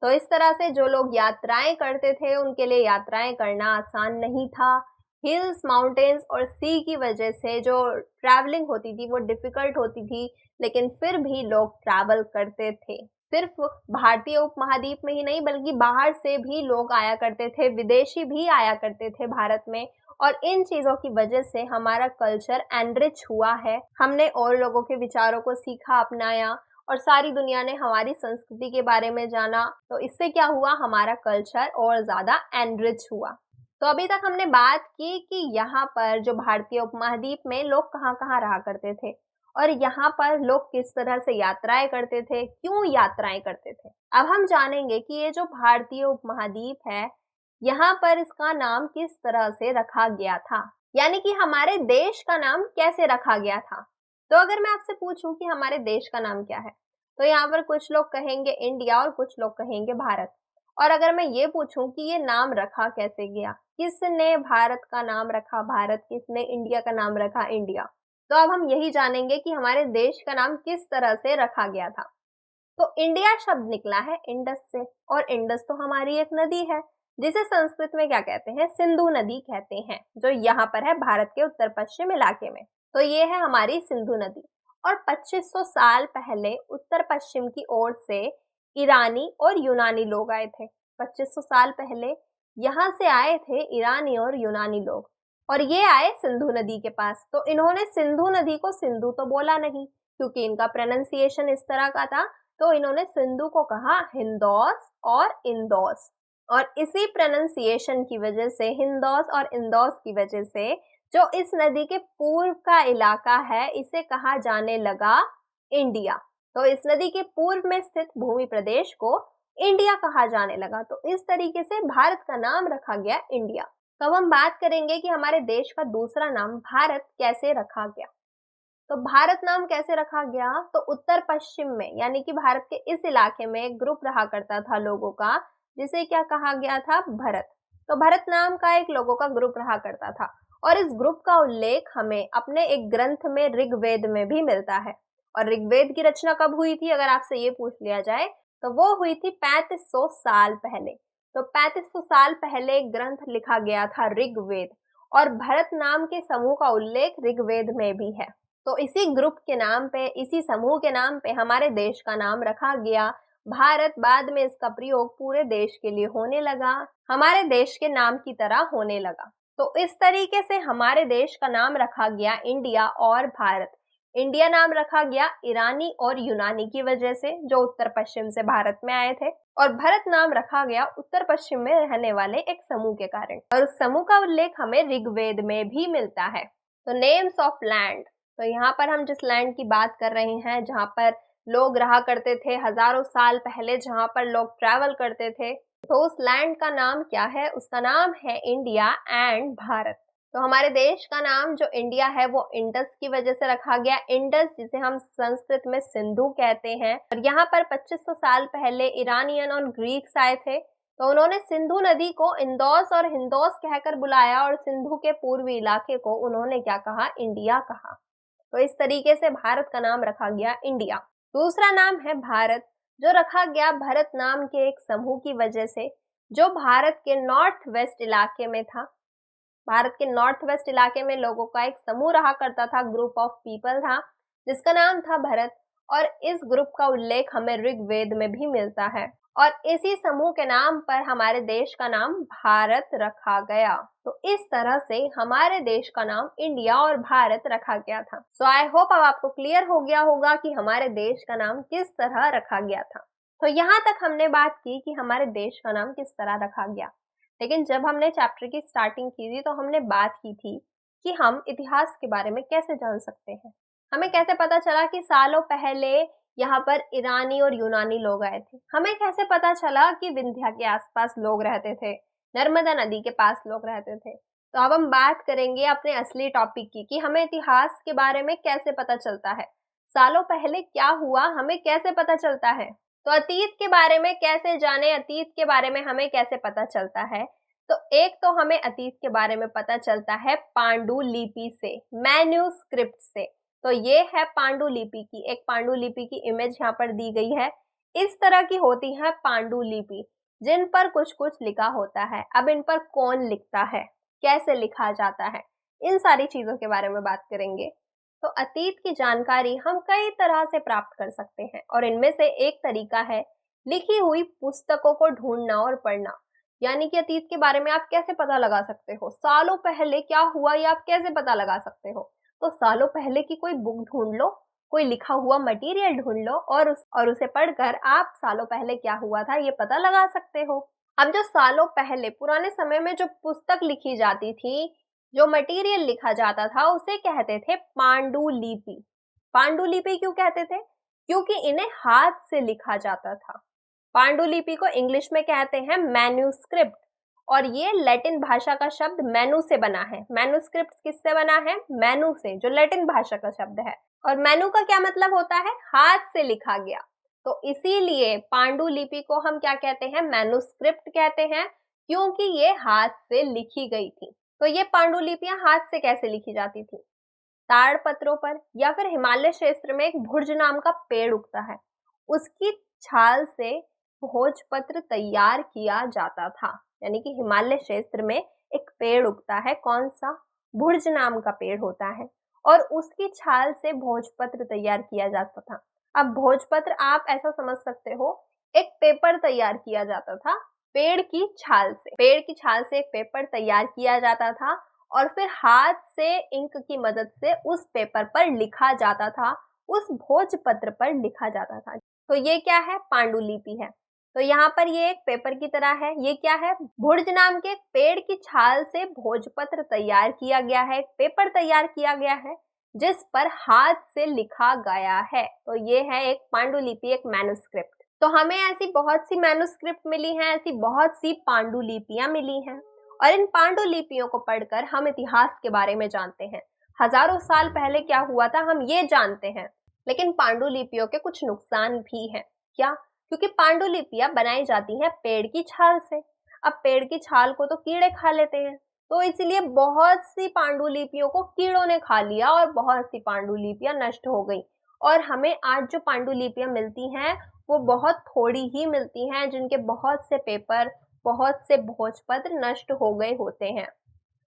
तो इस तरह से जो लोग यात्राएं करते थे, उनके लिए यात्राएं करना आसान नहीं था। हिल्स, माउंटेन्स और सी की वजह से जो ट्रैवलिंग होती थी वो डिफिकल्ट होती थी, लेकिन फिर भी लोग ट्रैवल करते थे। सिर्फ भारतीय उपमहाद्वीप में ही नहीं, बल्कि बाहर से भी लोग आया करते थे, विदेशी भी आया करते थे भारत में। और इन चीजों की वजह से हमारा कल्चर एनरिच हुआ है। हमने और लोगों के विचारों को सीखा, अपनाया, और सारी दुनिया ने हमारी संस्कृति के बारे में जाना। तो इससे क्या हुआ, हमारा कल्चर और ज्यादा एनरिच हुआ। तो अभी तक हमने बात की कि यहाँ पर जो भारतीय उपमहाद्वीप में लोग कहाँ कहाँ रहा करते थे, और यहाँ पर लोग किस तरह से यात्राएं करते थे, क्यों यात्राएं करते थे। अब हम जानेंगे कि ये जो भारतीय उपमहाद्वीप है, यहाँ पर इसका नाम किस तरह से रखा गया था, यानी कि हमारे देश का नाम कैसे रखा गया था। तो अगर मैं आपसे पूछूं कि हमारे देश का नाम क्या है, तो यहाँ पर कुछ लोग कहेंगे इंडिया और कुछ लोग कहेंगे भारत। और अगर मैं ये पूछूं कि ये नाम रखा कैसे गया, किसने भारत का नाम रखा भारत, किसने इंडिया का नाम रखा इंडिया, तो अब हम यही जानेंगे कि हमारे देश का नाम किस तरह से रखा गया था। तो इंडिया शब्द निकला है इंडस से, और इंडस तो हमारी एक नदी है, जिसे संस्कृत में क्या कहते हैं, सिंधु नदी कहते हैं, जो यहाँ पर है भारत के उत्तर पश्चिम इलाके में। तो ये है हमारी सिंधु नदी। और 2500 साल पहले उत्तर पश्चिम की ओर से ईरानी और यूनानी लोग आए थे। 2500 साल पहले यहाँ से आए थे ईरानी और यूनानी लोग। और ये आए सिंधु नदी के पास। तो इन्होंने सिंधु नदी को सिंधु तो बोला नहीं, क्योंकि इनका प्रोनाउंसिएशन इस तरह का था, तो इन्होंने सिंधु को कहा हिंदौस और इंदौस। और इसी प्रोनाउंसिएशन की वजह से, हिंदौस और इंदौस की वजह से, जो इस नदी के पूर्व का इलाका है इसे कहा जाने लगा इंडिया। तो इस नदी के पूर्व में स्थित भूमि प्रदेश को इंडिया कहा जाने लगा। तो इस तरीके से भारत का नाम रखा गया इंडिया। तो अब हम बात करेंगे कि हमारे देश का दूसरा नाम भारत कैसे रखा गया। तो भारत नाम कैसे रखा गया, तो उत्तर पश्चिम में यानी कि भारत के इस इलाके में एक ग्रुप रहा करता था लोगों का, जिसे क्या कहा गया था, भरत। तो भरत नाम का एक लोगों का ग्रुप रहा करता था, और इस ग्रुप का उल्लेख हमें अपने एक ग्रंथ में ऋग्वेद में भी मिलता है। और ऋग्वेद की रचना कब हुई थी, अगर आपसे ये पूछ लिया जाए, तो वो हुई थी 3500 साल पहले। तो 3500 साल पहले एक ग्रंथ लिखा गया था ऋग्वेद, और भरत नाम के समूह का उल्लेख ऋग्वेद में भी है। तो इसी ग्रुप के नाम पे, इसी समूह के नाम पे हमारे देश का नाम रखा गया भारत। बाद में इसका प्रयोग पूरे देश के लिए होने लगा, हमारे देश के नाम की तरह होने लगा। तो इस तरीके से हमारे देश का नाम रखा गया इंडिया और भारत। इंडिया नाम रखा गया ईरानी और यूनानी की वजह से, जो उत्तर पश्चिम से भारत में आए थे, और भारत नाम रखा गया उत्तर पश्चिम में रहने वाले एक समूह के कारण, और उस समूह का उल्लेख हमें ऋग्वेद में भी मिलता है। तो नेम्स ऑफ लैंड, तो यहाँ पर हम जिस लैंड की बात कर रहे हैं, जहाँ पर लोग रहा करते थे हजारों साल पहले, जहाँ पर लोग ट्रैवल करते थे, तो उस लैंड का नाम क्या है, उसका नाम है इंडिया एंड भारत। तो हमारे देश का नाम जो इंडिया है वो इंडस की वजह से रखा गया, इंडस जिसे हम संस्कृत में सिंधु कहते हैं। और यहाँ पर 2500 साल पहले ईरानियन और ग्रीक्स आए थे, तो उन्होंने सिंधु नदी को इंदौस और हिंदौस कहकर बुलाया, और सिंधु के पूर्वी इलाके को उन्होंने क्या कहा, इंडिया कहा। तो इस तरीके से भारत का नाम रखा गया इंडिया। दूसरा नाम है भारत, जो रखा गया भरत नाम के एक समूह की वजह से, जो भारत के नॉर्थ वेस्ट इलाके में था। भारत के नॉर्थ वेस्ट इलाके में लोगों का एक समूह रहा करता था, ग्रुप ऑफ पीपल था, जिसका नाम था भरत। और इस ग्रुप का उल्लेख हमें ऋग्वेद में भी मिलता है, और इसी समूह के नाम पर हमारे देश का नाम भारत रखा गया। तो इस तरह से हमारे देश का नाम इंडिया और भारत रखा गया था। सो आई होप अब आपको क्लियर हो गया होगा कि हमारे देश का नाम किस तरह रखा गया था। तो यहाँ तक हमने बात की कि हमारे देश का नाम किस तरह रखा गया, लेकिन जब हमने चैप्टर की स्टार्टिंग की थी तो हमने बात की थी कि हम इतिहास के बारे में कैसे जान सकते हैं। हमें कैसे पता चला कि सालों पहले यहाँ पर ईरानी और यूनानी लोग आए थे। हमें कैसे पता चला कि विंध्या के आसपास लोग रहते थे, नर्मदा नदी के पास लोग रहते थे। तो अब हम बात करेंगे अपने असली टॉपिक की, कि हमें इतिहास के बारे में कैसे पता चलता है, सालों पहले क्या हुआ हमें कैसे पता चलता है। तो अतीत के बारे में कैसे जाने, अतीत के बारे में हमें कैसे पता चलता है। तो एक तो हमें अतीत के बारे में पता चलता है पांडुलिपि से, मैन्यूस्क्रिप्ट से। तो ये है पांडुलिपि की, एक पांडुलिपि की इमेज यहाँ पर दी गई है। इस तरह की होती है पांडुलिपि, जिन पर कुछ कुछ लिखा होता है। अब इन पर कौन लिखता है, कैसे लिखा जाता है, इन सारी चीजों के बारे में बात करेंगे। तो अतीत की जानकारी हम कई तरह से प्राप्त कर सकते हैं, और इनमें से एक तरीका है लिखी हुई पुस्तकों को ढूंढना और पढ़ना। यानी कि अतीत के बारे में आप कैसे पता लगा सकते हो, सालों पहले क्या हुआ ये आप कैसे पता लगा सकते हो। तो सालों पहले की कोई बुक ढूंढ लो, कोई लिखा हुआ मटेरियल ढूंढ लो, और उसे पढ़कर आप सालों पहले क्या हुआ था ये पता लगा सकते हो। अब जो सालों पहले पुराने समय में जो पुस्तक लिखी जाती थी, जो मटेरियल लिखा जाता था, उसे कहते थे पांडुलिपि। पांडुलिपि क्यों कहते थे, क्योंकि इन्हें हाथ से लिखा जाता था। पांडुलिपि को इंग्लिश में कहते हैं मैन्यूस्क्रिप्ट, और ये लैटिन भाषा का शब्द मैनू से बना है। मैन्यूस्क्रिप्ट किससे बना है, मैनू से, जो लैटिन भाषा का शब्द है। और मैनू का क्या मतलब होता है, हाथ से लिखा गया। तो इसीलिए पांडुलिपि को हम क्या कहते हैं, मैन्यूस्क्रिप्ट कहते हैं, क्योंकि ये हाथ से लिखी गई थी। तो ये पांडुलिपियां हाथ से कैसे लिखी जाती थी, ताड़ पत्रों पर, या फिर हिमालय क्षेत्र में एक भुर्ज नाम का पेड़ उगता है, उसकी छाल से भोजपत्र तैयार किया जाता था। यानी कि हिमालय क्षेत्र में एक पेड़ उगता है, कौन सा, भुर्ज नाम का पेड़ होता है, और उसकी छाल से भोजपत्र तैयार किया जाता था। अब भोजपत्र आप ऐसा समझ सकते हो, एक पेपर तैयार किया जाता था पेड़ की छाल से। पेड़ की छाल से एक पेपर तैयार किया जाता था, और फिर हाथ से इंक की मदद से उस पेपर पर लिखा जाता था, उस भोजपत्र पर लिखा जाता था। तो ये क्या है? पांडुलिपि है। तो यहाँ पर ये एक पेपर की तरह है। ये क्या है? भुर्ज नाम के एक पेड़ की छाल से भोजपत्र तैयार किया गया है, एक पेपर तैयार किया गया है जिस पर हाथ से लिखा गया है। तो ये है एक पांडुलिपि, एक मैन्युस्क्रिप्ट। तो हमें ऐसी बहुत सी मैन्युस्क्रिप्ट मिली हैं, ऐसी बहुत सी पांडुलिपियां मिली हैं, और इन पांडुलिपियों को पढ़कर हम इतिहास के बारे में जानते हैं। हजारों साल पहले क्या हुआ था हम ये जानते हैं। लेकिन पांडुलिपियों के कुछ नुकसान भी हैं। क्या? क्योंकि पांडुलिपियां बनाई जाती हैं पेड़ की छाल से। अब पेड़ की छाल को तो कीड़े खा लेते हैं, तो इसलिए बहुत सी पांडुलिपियों को कीड़ों ने खा लिया और बहुत सी पांडुलिपियां नष्ट हो गई। और हमें आज जो पांडुलिपियां मिलती हैं वो बहुत थोड़ी ही मिलती हैं, जिनके बहुत से पेपर, बहुत से भोजपत्र नष्ट हो गए होते हैं।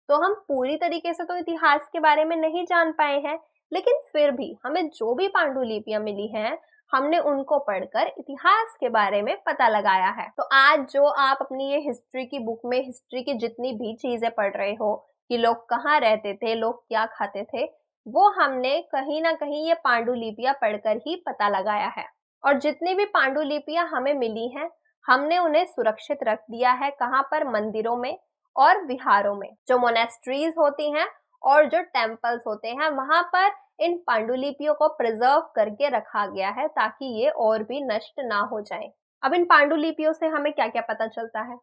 तो हम पूरी तरीके से तो इतिहास के बारे में नहीं जान पाए हैं, लेकिन फिर भी हमें जो भी पांडुलिपियां मिली हैं, हमने उनको पढ़कर इतिहास के बारे में पता लगाया है। तो आज जो आप अपनी ये हिस्ट्री की बुक में हिस्ट्री की जितनी भी चीजें पढ़ रहे हो कि लोग कहाँ रहते थे, लोग क्या खाते थे, वो हमने कहीं ना कहीं ये पांडुलिपियां पढ़कर ही पता लगाया है। और जितनी भी पांडुलिपियां हमें मिली हैं, हमने उन्हें सुरक्षित रख दिया है। कहाँ पर? मंदिरों में और विहारों में। जो मोनेस्ट्रीज होती हैं और जो टेम्पल्स होते हैं, वहां पर इन पांडुलिपियों को प्रिजर्व करके रखा गया है ताकि ये और भी नष्ट ना हो जाए। अब इन पांडुलिपियों से हमें क्या क्या पता चलता है?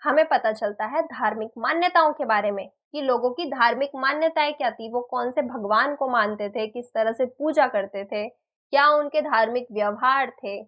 हमें पता चलता है धार्मिक मान्यताओं के बारे में, कि लोगों की धार्मिक मान्यताएं क्या थी, वो कौन से भगवान को मानते थे, किस तरह से पूजा करते थे, क्या उनके धार्मिक व्यवहार थे।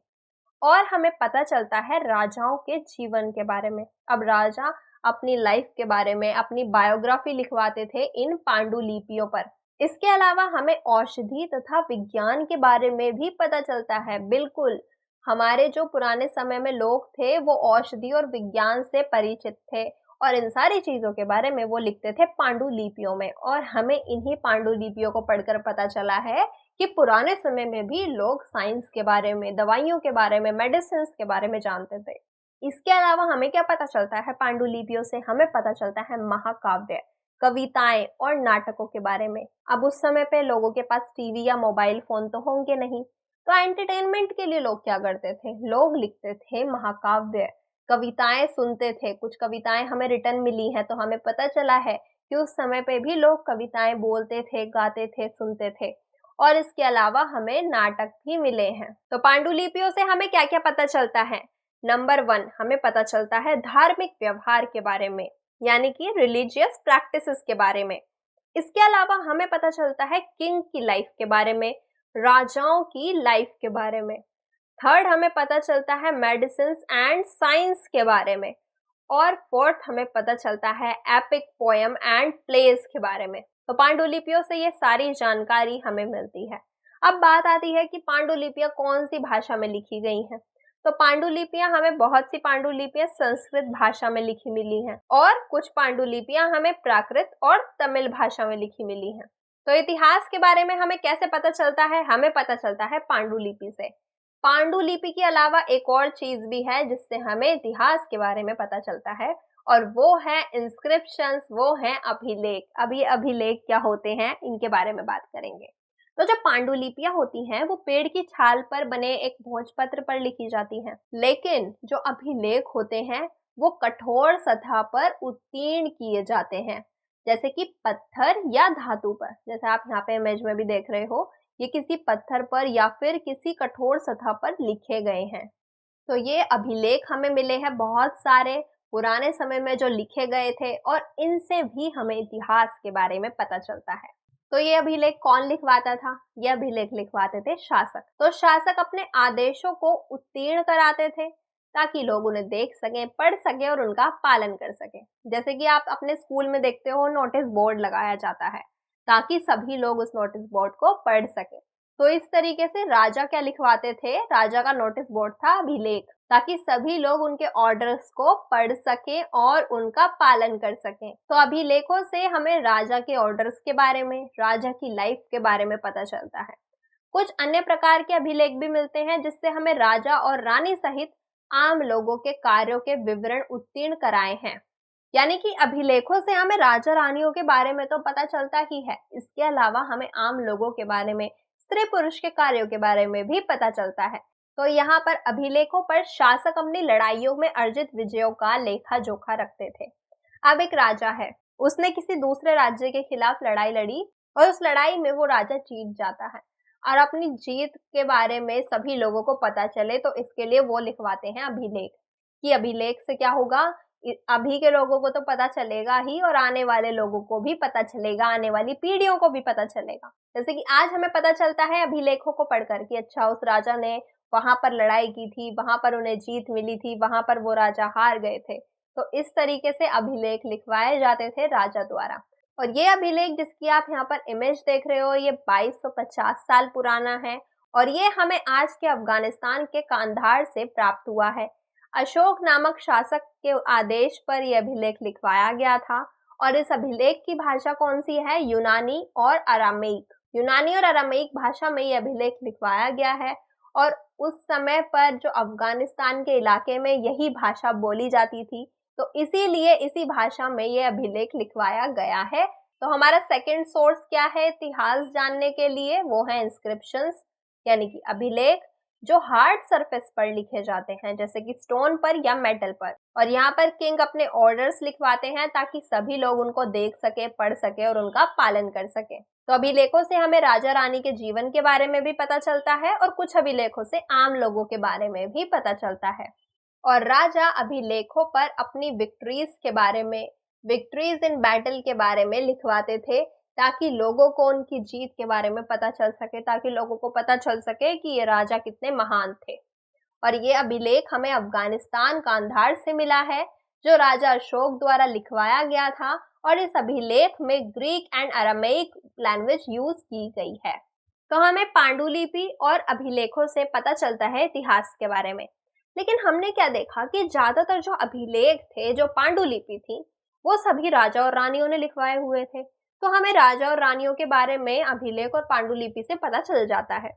और हमें पता चलता है राजाओं के जीवन के बारे में। अब राजा अपनी लाइफ के बारे में अपनी बायोग्राफी लिखवाते थे इन पांडुलिपियों पर। इसके अलावा हमें औषधि तथा विज्ञान के बारे में भी पता चलता है। बिल्कुल, हमारे जो पुराने समय में लोग थे वो औषधि और विज्ञान से परिचित थे, और इन सारी चीजों के बारे में वो लिखते थे पांडुलिपियों में। और हमें इन्हीं पांडुलिपियों को पढ़कर पता चला है कि पुराने समय में भी लोग साइंस के बारे में, दवाइयों के बारे में, मेडिसिन के बारे में जानते थे। इसके अलावा हमें क्या पता चलता है पांडुलिपियों से? हमें पता चलता है महाकाव्य, कविताएं और नाटकों के बारे में। अब उस समय पे लोगों के पास टीवी या मोबाइल फोन तो होंगे नहीं, तो एंटरटेनमेंट के लिए लोग क्या करते थे? लोग लिखते थे महाकाव्य, कविताएं सुनते थे। कुछ कविताएं हमें रिटर्न मिली हैं, तो हमें पता चला है कि उस समय पे भी लोग कविताएं बोलते थे, गाते थे, सुनते थे। और इसके अलावा हमें नाटक भी मिले हैं। तो पांडुलिपियों से हमें क्या क्या पता चलता है? नंबर 1, हमें पता चलता है धार्मिक व्यवहार के बारे में, यानी कि रिलीजियस प्रैक्टिसेस के बारे में। इसके अलावा हमें पता चलता है किंग की लाइफ के बारे में, राजाओं की लाइफ के बारे में। थर्ड, हमें पता चलता है मेडिसिन एंड साइंस के बारे में। और फोर्थ, हमें पता चलता है एपिक पोयम एंड प्लेस के बारे में। तो पांडुलिपियों से ये सारी जानकारी हमें मिलती है। अब बात आती है कि पांडुलिपियां कौन सी भाषा में लिखी गई हैं। तो पांडुलिपियां हमें, बहुत सी पांडुलिपियां संस्कृत भाषा में लिखी मिली हैं, और कुछ पांडुलिपियां हमें प्राकृत और तमिल भाषा में लिखी मिली हैं। तो इतिहास के बारे में हमें कैसे पता चलता है? हमें पता चलता है पांडुलिपि से। पांडुलिपि के अलावा एक और चीज भी है जिससे हमें इतिहास के बारे में पता चलता है, और वो है इंस्क्रिप्शंस, वो हैं अभिलेख। अब ये अभिलेख क्या होते हैं, इनके बारे में बात करेंगे। तो जो पांडुलिपियां होती हैं वो पेड़ की छाल पर बने एक भोजपत्र पर लिखी जाती हैं, लेकिन जो अभिलेख होते हैं वो कठोर सतह पर उत्कीर्ण किए जाते हैं, जैसे कि पत्थर या धातु पर। जैसे आप यहाँ पे इमेज में भी देख रहे हो, ये किसी पत्थर पर या फिर किसी कठोर सतह पर लिखे गए हैं। तो ये अभिलेख हमें मिले हैं बहुत सारे पुराने समय में जो लिखे गए थे, और इनसे भी हमें इतिहास के बारे में पता चलता है। तो ये अभिलेख कौन लिखवाता था? ये अभिलेख लिखवाते थे शासक। तो शासक अपने आदेशों को उत्तीर्ण कराते थे ताकि लोग उन्हें देख सकें, पढ़ सकें और उनका पालन कर सकें। जैसे कि आप अपने स्कूल में देखते हो, नोटिस बोर्ड लगाया जाता है ताकि सभी लोग उस नोटिस बोर्ड को पढ़ सकें। तो इस तरीके से राजा क्या लिखवाते थे? राजा का नोटिस बोर्ड था अभिलेख, ताकि सभी लोग उनके ऑर्डर्स को पढ़ सकें और उनका पालन कर सकें। तो अभिलेखों से हमें राजा के ऑर्डर्स के बारे में, राजा की लाइफ के बारे में पता चलता है। कुछ अन्य प्रकार के अभिलेख भी मिलते हैं जिससे हमें राजा और रानी सहित आम लोगों के कार्यों के विवरण उत्तीर्ण कराए हैं। यानी कि अभिलेखों से हमें राजा रानियों के बारे में तो पता चलता ही है, इसके अलावा हमें आम लोगों के बारे में, स्त्री पुरुष के कार्यों के बारे में भी पता चलता है। तो यहाँ पर अभिलेखों पर शासक अपनी लड़ाइयों में अर्जित विजयों का लेखा जोखा रखते थे। अब एक राजा है, उसने किसी दूसरे राज्य के खिलाफ लड़ाई लड़ी और उस लड़ाई में वो राजा जीत जाता है और अपनी जीत के बारे में सभी लोगों को पता चले, तो इसके लिए वो लिखवाते हैं अभिलेख। कि अभिलेख से क्या होगा, अभी के लोगों को तो पता चलेगा ही और आने वाले लोगों को भी पता चलेगा, आने वाली पीढ़ियों को भी पता चलेगा। जैसे कि आज हमें पता चलता है अभिलेखों को पढ़कर कि अच्छा उस राजा ने वहां पर लड़ाई की थी, वहां पर उन्हें जीत मिली थी, वहां पर वो राजा हार गए थे। तो इस तरीके से अभिलेख लिखवाए जाते थे राजा द्वारा। और ये अभिलेख जिसकी आप यहाँ पर इमेज देख रहे हो, ये 2250 साल पुराना है और ये हमें आज के अफगानिस्तान के कांधार से प्राप्त हुआ है। अशोक नामक शासक के आदेश पर यह अभिलेख लिखवाया गया था और इस अभिलेख की भाषा कौन सी है, यूनानी और अरामीक। यूनानी और अरामीक भाषा में यह अभिलेख लिखवाया गया है और उस समय पर जो अफगानिस्तान के इलाके में यही भाषा बोली जाती थी, तो इसीलिए इसी भाषा में यह अभिलेख लिखवाया गया है। तो हमारा सेकंड सोर्स क्या है इतिहास जानने के लिए, वो है इंस्क्रिप्शंस यानी कि अभिलेख, जो हार्ड सरफेस पर लिखे जाते हैं जैसे कि स्टोन पर या मेटल पर। और यहाँ पर किंग अपने ऑर्डर्स लिखवाते हैं ताकि सभी लोग उनको देख सके, पढ़ सके और उनका पालन कर सके। तो अभिलेखों से हमें राजा रानी के जीवन के बारे में भी पता चलता है और कुछ अभिलेखों से आम लोगों के बारे में भी पता चलता है। और राजा अभिलेखों पर अपनी विक्ट्रीज के बारे में, विक्ट्रीज इन बैटल के बारे में लिखवाते थे ताकि लोगों को उनकी जीत के बारे में पता चल सके, ताकि लोगों को पता चल सके कि ये राजा कितने महान थे। और ये अभिलेख हमें अफगानिस्तान कांधार से मिला है, जो राजा अशोक द्वारा लिखवाया गया था और इस अभिलेख में ग्रीक एंड अरामीक लैंग्वेज यूज की गई है। तो हमें पांडुलिपि और अभिलेखों से पता चलता है इतिहास के बारे में। लेकिन हमने क्या देखा कि ज्यादातर जो अभिलेख थे, जो पांडुलिपि थी, वो सभी राजा और रानियों ने लिखवाए हुए थे। तो हमें राजा और रानियों के बारे में अभिलेख और पांडुलिपि से पता चल जाता है।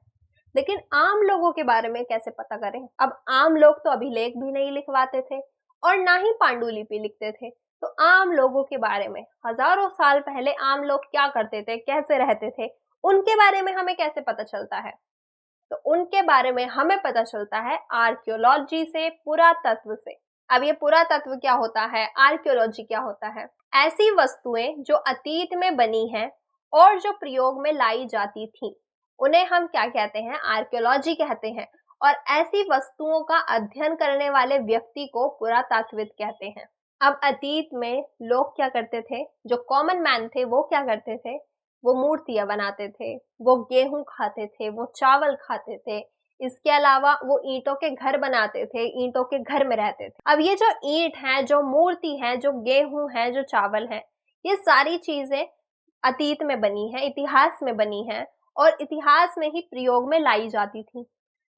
लेकिन आम लोगों के बारे में कैसे पता करें? अब आम लोग तो अभिलेख भी नहीं लिखवाते थे और ना ही पांडुलिपि लिखते थे। तो आम लोगों के बारे में, हजारों साल पहले आम लोग क्या करते थे, कैसे रहते थे, उनके बारे में हमें कैसे पता चलता है? तो उनके बारे में हमें पता चलता है आर्कियोलॉजी से, पुरातत्व से। अब ये पुरातत्व क्या होता है, आर्कियोलॉजी क्या होता है? ऐसी वस्तुएं जो अतीत में बनी हैं और जो प्रयोग में लाई जाती थी, उन्हें हम क्या कहते हैं, आर्कियोलॉजी कहते हैं। और ऐसी वस्तुओं का अध्ययन करने वाले व्यक्ति को पुरातत्वविद कहते हैं। अब अतीत में लोग क्या करते थे, जो कॉमन मैन थे वो क्या करते थे, वो मूर्तियां बनाते थे, वो गेहूं खाते थे, वो चावल खाते थे, इसके अलावा वो ईंटों के घर बनाते थे, ईंटों के घर में रहते थे। अब ये जो ईंट है, जो मूर्ति है, जो गेहूं है, जो चावल है, ये सारी चीजें अतीत में बनी है, इतिहास में बनी है और इतिहास में ही प्रयोग में लाई जाती थी।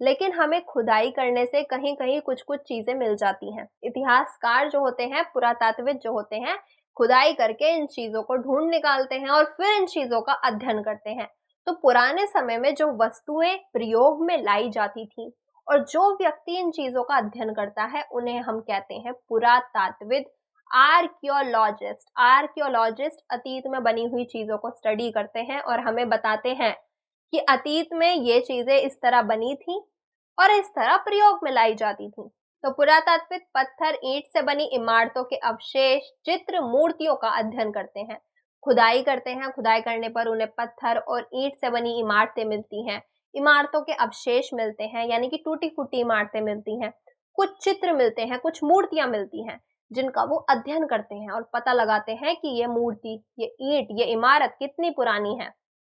लेकिन हमें खुदाई करने से कहीं कहीं कुछ कुछ चीजें मिल जाती हैं। इतिहासकार जो होते हैं, पुरातत्वविद जो होते हैं, खुदाई करके इन चीजों को ढूंढ निकालते हैं और फिर इन चीजों का अध्ययन करते हैं। तो पुराने समय में जो वस्तुएं प्रयोग में लाई जाती थी और जो व्यक्ति इन चीजों का अध्ययन करता है, उन्हें हम कहते हैं पुरातत्वविद, आर्कियोलॉजिस्ट। आर्कियोलॉजिस्ट अतीत में बनी हुई चीजों को स्टडी करते हैं और हमें बताते हैं कि अतीत में ये चीजें इस तरह बनी थी और इस तरह प्रयोग में लाई जाती थी। तो पुरातत्वविद पत्थर, ईंट से बनी इमारतों के अवशेष, चित्र, मूर्तियों का अध्ययन करते हैं, खुदाई करते हैं। खुदाई करने पर उन्हें पत्थर और ईंट से बनी इमारतें मिलती हैं, इमारतों के अवशेष मिलते हैं यानी कि टूटी फूटी इमारतें मिलती हैं, कुछ चित्र मिलते हैं, कुछ मूर्तियां मिलती हैं, जिनका वो अध्ययन करते हैं और पता लगाते हैं कि ये मूर्ति, ये ईंट, ये इमारत कितनी पुरानी है।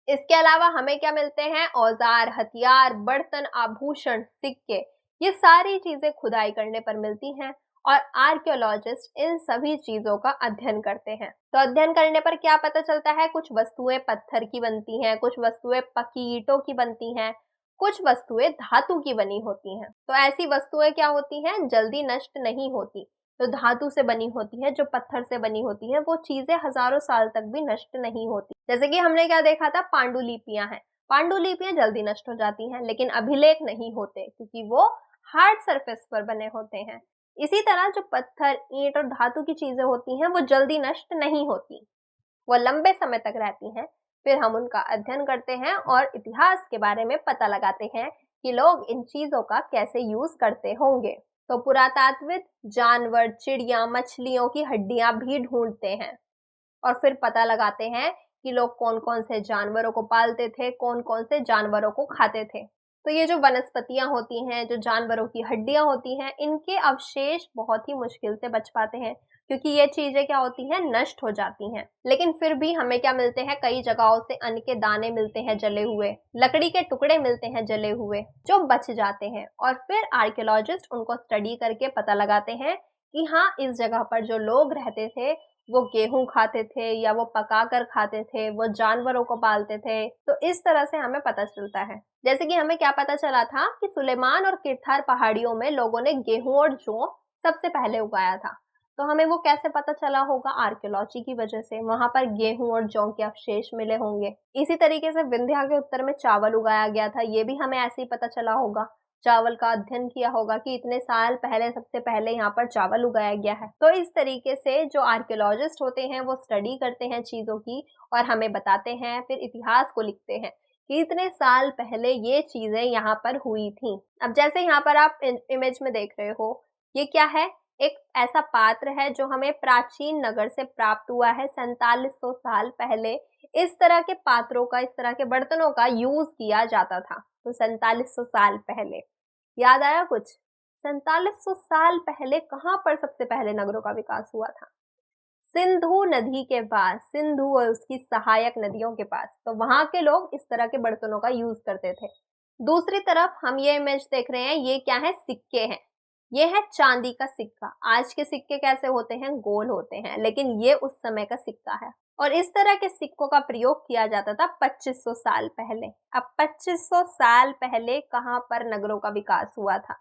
इसके अलावा हमें क्या मिलते हैं, औजार, हथियार, बर्तन, आभूषण, सिक्के, ये सारी चीजें खुदाई करने पर मिलती हैं और आर्कियोलॉजिस्ट इन सभी चीजों का अध्ययन करते हैं। तो अध्ययन करने पर क्या पता चलता है, कुछ वस्तुएं पत्थर की बनती हैं, कुछ वस्तुएं पक्की ईंटों की बनती हैं, कुछ वस्तुएं धातु की बनी होती हैं। तो ऐसी वस्तुएं क्या होती हैं, जल्दी नष्ट नहीं होती। तो धातु से बनी होती है, जो पत्थर से बनी होती है, वो चीजें हजारों साल तक भी नष्ट नहीं होती। जैसे कि हमने क्या देखा था, पांडुलिपियां हैं, पांडुलिपियां जल्दी नष्ट हो जाती हैं, लेकिन अभिलेख नहीं होते क्योंकि वो हार्ड सरफेस पर बने होते हैं। इसी तरह जो पत्थर, ईंट और धातु की चीजें होती हैं वो जल्दी नष्ट नहीं होती, वो लंबे समय तक रहती हैं। फिर हम उनका अध्ययन करते हैं और इतिहास के बारे में पता लगाते हैं कि लोग इन चीजों का कैसे यूज करते होंगे। तो पुरातात्विक जानवर, चिड़िया, मछलियों की हड्डियां भी ढूंढते हैं और फिर पता लगाते हैं कि लोग कौन कौन से जानवरों को पालते थे, कौन कौन से जानवरों को खाते थे। तो ये जो वनस्पतियां होती हैं, जो जानवरों की हड्डियां होती हैं, इनके अवशेष बहुत ही मुश्किल से बच पाते हैं क्योंकि ये चीजें क्या होती हैं, नष्ट हो जाती हैं। लेकिन फिर भी हमें क्या मिलते हैं, कई जगहों से अन्न के दाने मिलते हैं जले हुए, लकड़ी के टुकड़े मिलते हैं जले हुए जो बच जाते हैं। और फिर आर्कियोलॉजिस्ट उनको स्टडी करके पता लगाते हैं कि हाँ, इस जगह पर जो लोग रहते थे वो गेहूं खाते थे या वो पका कर खाते थे, वो जानवरों को पालते थे। तो इस तरह से हमें पता चलता है। जैसे कि हमें क्या पता चला था कि सुलेमान और किरथार पहाड़ियों में लोगों ने गेहूं और जौ सबसे पहले उगाया था। तो हमें वो कैसे पता चला होगा, आर्कियोलॉजी की वजह से। वहां पर गेहूं और जौ के अवशेष मिले होंगे। इसी तरीके से विंध्या के उत्तर में चावल उगाया गया था, ये भी हमें ऐसे ही पता चला होगा। चावल का अध्ययन किया होगा कि इतने साल पहले सबसे पहले यहाँ पर चावल उगाया गया है। तो इस तरीके से जो आर्कियोलॉजिस्ट होते हैं वो स्टडी करते हैं चीजों की और हमें बताते हैं, फिर इतिहास को लिखते हैं कि इतने साल पहले ये चीजें यहाँ पर हुई थी। अब जैसे यहाँ पर आप इमेज में देख रहे हो, ये क्या है, एक ऐसा पात्र है जो हमें प्राचीन नगर से प्राप्त हुआ है 4700 साल पहले। इस तरह के पात्रों का, इस तरह के बर्तनों का यूज किया जाता था। तो 4700 साल पहले याद आया कुछ? 4700 साल पहले कहां पर सबसे पहले नगरों का विकास हुआ था? सिंधु नदी के पास, सिंधु और उसकी सहायक नदियों के पास। तो वहां के लोग इस तरह के बर्तनों का यूज करते थे। दूसरी तरफ हम ये इमेज देख रहे हैं, ये क्या है, सिक्के हैं। ये है चांदी का सिक्का। आज के सिक्के कैसे होते हैं, गोल होते हैं, लेकिन ये उस समय का सिक्का है। और इस तरह के सिक्कों का प्रयोग किया जाता था 2500 साल पहले। अब 2500 साल पहले कहां पर नगरों का विकास हुआ था?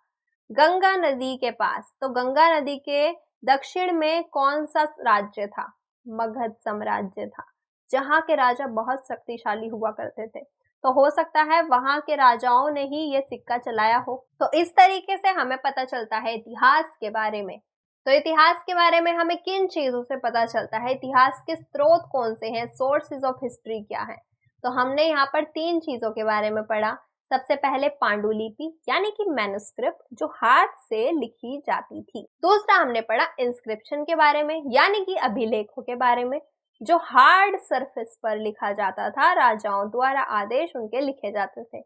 गंगा नदी के पास। तो गंगा नदी के दक्षिण में कौन सा राज्य था? मगध साम्राज्य था, जहां के राजा बहुत शक्तिशाली हुआ करते थे। तो हो सकता है वहां के राजाओं ने ही ये सिक्का चलाया हो। तो इस तरीके से हमें पता चलता है इतिहास के बारे में। तो इतिहास के बारे में हमें किन चीजों से पता चलता है, इतिहास के स्रोत कौन से हैं, सोर्सेज ऑफ हिस्ट्री क्या है? तो हमने यहाँ पर 3 चीजों के बारे में पढ़ा। सबसे पहले पांडुलिपि यानी कि मैन्युस्क्रिप्ट, जो हाथ से लिखी जाती थी। दूसरा हमने पढ़ा इंस्क्रिप्शन के बारे में यानी कि अभिलेखों के बारे में, जो हार्ड सरफेस पर लिखा जाता था, राजाओं द्वारा आदेश उनके लिखे जाते थे।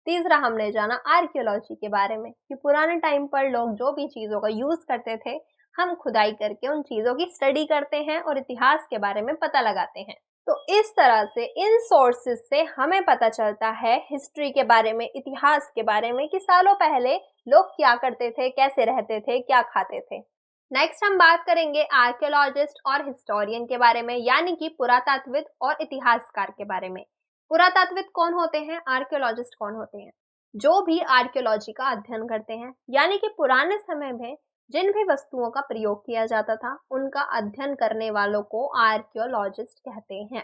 तीसरा हमने जाना आर्कियोलॉजी के बारे में कि पुराने टाइम पर लोग जो भी चीजों का यूज करते थे, हम खुदाई करके उन चीजों की स्टडी करते हैं और इतिहास के बारे में पता लगाते हैं। तो इस तरह से इन सोर्सेज से हमें पता चलता है हिस्ट्री के बारे में, इतिहास के बारे में, कि सालों पहले लोग क्या करते थे, कैसे रहते थे, क्या खाते थे। नेक्स्ट हम बात करेंगे आर्कियोलॉजिस्ट और हिस्टोरियन के बारे में, यानी कि पुरातात्विद और इतिहासकार के बारे में। पुरातात्विद कौन होते हैं, आर्कियोलॉजिस्ट कौन होते हैं? जो भी आर्कियोलॉजी का अध्ययन करते हैं, यानी कि पुराने समय में जिन भी वस्तुओं का प्रयोग किया जाता था, उनका अध्ययन करने वालों को आर्कियोलॉजिस्ट कहते हैं।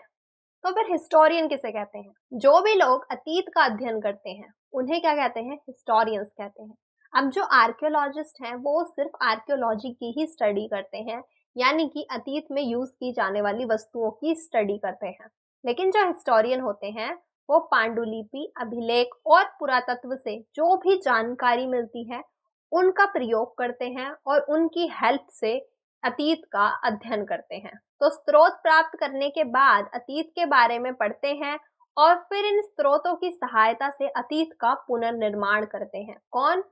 तो फिर हिस्टोरियन किसे कहते हैं? जो भी लोग अतीत का अध्ययन करते हैं, उन्हें क्या कहते हैं? हिस्टोरियंस कहते हैं। अब जो आर्कियोलॉजिस्ट हैं, वो सिर्फ आर्कियोलॉजी की ही स्टडी करते हैं, यानी कि अतीत में यूज की जाने वाली वस्तुओं की स्टडी करते हैं। लेकिन जो हिस्टोरियन होते हैं, वो पांडुलिपि, अभिलेख और पुरातत्व से जो भी जानकारी मिलती है, उनका प्रयोग करते हैं और उनकी हेल्प से अतीत का अध्ययन करते हैं। तो स्रोत प्राप्त करने के बाद अतीत के बारे में पढ़ते हैं और फिर इन स्रोतों की सहायता से अतीत का पुनर्निर्माण करते हैं। कौन?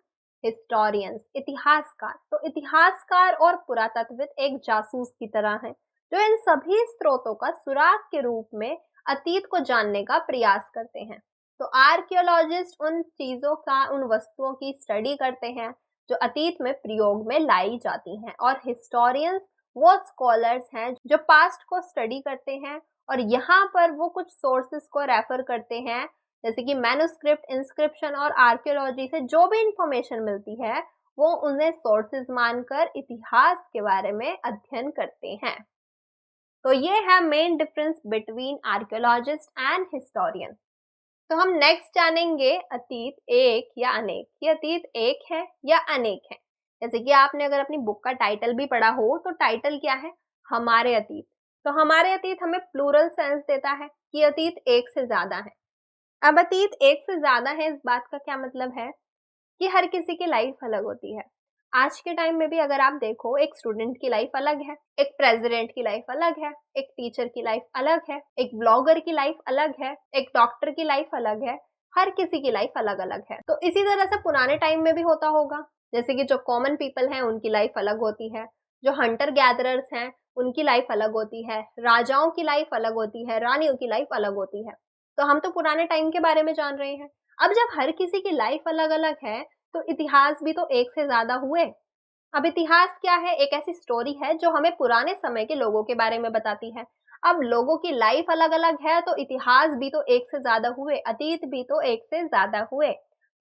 हिस्टोरियंस, इतिहासकार। तो इतिहासकार और पुरातत्विद एक जासूस की तरह हैं, जो इन सभी स्रोतों का सुराग के रूप में अतीत को जानने का प्रयास करते हैं। तो आर्कियोलॉजिस्ट उन चीजों का, उन वस्तुओं की स्टडी करते हैं जो अतीत में प्रयोग में लाई जाती हैं, और हिस्टोरियंस वो स्कॉलर्स हैं जो पास्ट को स्टडी करते हैं और यहाँ पर वो कुछ सोर्सेस को रेफर करते हैं, जैसे कि मैन्युस्क्रिप्ट, इंस्क्रिप्शन और आर्कियोलॉजी से जो भी इंफॉर्मेशन मिलती है, वो उन्हें सोर्सेज मानकर इतिहास के बारे में अध्ययन करते हैं। तो ये है main difference between archaeologist and historian. तो हम नेक्स्ट जानेंगे अतीत एक या अनेक। ये अतीत एक है या अनेक है। जैसे कि आपने अगर अपनी बुक का टाइटल भी पढ़ा हो तो टाइटल क्या है, हमारे अतीत। तो हमारे अतीत हमें प्लूरल सेंस देता है कि अतीत एक से ज्यादा है। अब अतीत एक से ज्यादा है, इस बात का क्या मतलब है कि हर किसी की लाइफ अलग होती है। आज के टाइम में भी अगर आप देखो, एक स्टूडेंट की लाइफ अलग है, एक प्रेसिडेंट की लाइफ अलग है, एक टीचर की लाइफ अलग है, एक ब्लॉगर की लाइफ अलग है, एक डॉक्टर की लाइफ अलग है। हर किसी की लाइफ अलग अलग है। तो इसी तरह से पुराने टाइम में भी होता होगा, जैसे कि जो कॉमन पीपल हैं उनकी लाइफ अलग होती है, जो हंटर गैदरर्स हैं उनकी लाइफ अलग होती है, राजाओं की लाइफ अलग होती है, रानियों की लाइफ अलग होती है। तो हम तो पुराने टाइम के बारे में जान रहे हैं। अब जब हर किसी की लाइफ अलग अलग है तो इतिहास भी तो एक से ज्यादा हुए। अब इतिहास क्या है, एक ऐसी स्टोरी है जो हमें पुराने समय के लोगों के बारे में बताती है। अब लोगों की लाइफ अलग अलग है तो इतिहास भी तो एक से ज्यादा हुए, अतीत भी तो एक से ज्यादा हुए।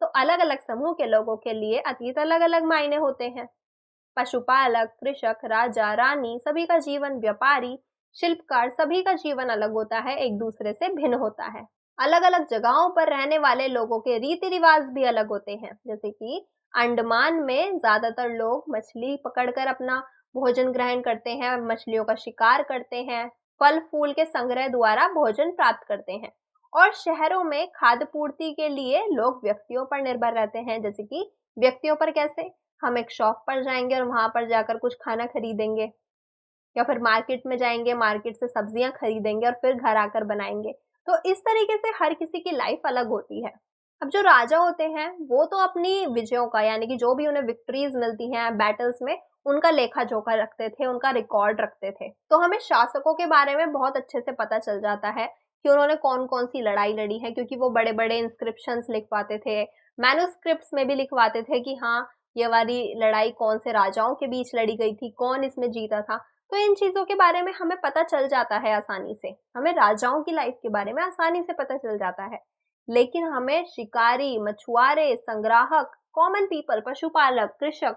तो अलग अलग समूह के लोगों के लिए अतीत अलग अलग मायने होते हैं। पशुपालक, कृषक, राजा, रानी, सभी का जीवन, व्यापारी, शिल्पकार, सभी का जीवन अलग होता है, एक दूसरे से भिन्न होता है। अलग अलग जगहों पर रहने वाले लोगों के रीति रिवाज भी अलग होते हैं। जैसे कि अंडमान में ज्यादातर लोग मछली पकड़कर अपना भोजन ग्रहण करते हैं, मछलियों का शिकार करते हैं, फल फूल के संग्रह द्वारा भोजन प्राप्त करते हैं। और शहरों में खाद्य पूर्ति के लिए लोग व्यक्तियों पर निर्भर रहते हैं। जैसे कि व्यक्तियों पर कैसे, हम एक शॉप पर जाएंगे और वहां पर जाकर कुछ खाना खरीदेंगे, या फिर मार्केट में जाएंगे, मार्केट से सब्जियां खरीदेंगे और फिर घर आकर बनाएंगे। तो इस तरीके से हर किसी की लाइफ अलग होती है। अब जो राजा होते हैं वो तो अपनी विजयों का, यानी कि जो भी उन्हें विक्ट्रीज मिलती हैं बैटल्स में, उनका लेखा जोखा रखते थे, उनका रिकॉर्ड रखते थे। तो हमें शासकों के बारे में बहुत अच्छे से पता चल जाता है कि उन्होंने कौन कौन सी लड़ाई लड़ी है, क्योंकि वो बड़े बड़े इंस्क्रिप्शंस लिखवाते थे, मैन्युस्क्रिप्ट्स में भी लिखवाते थे कि हाँ, ये वाली लड़ाई कौन से राजाओं के बीच लड़ी गई थी, कौन इसमें जीता था। तो इन चीजों के बारे में हमें पता चल जाता है आसानी से, हमें राजाओं की लाइफ के बारे में आसानी से पता चल जाता है। लेकिन हमें शिकारी, मछुआरे, संग्राहक, कॉमन पीपल, पशुपालक, कृषक,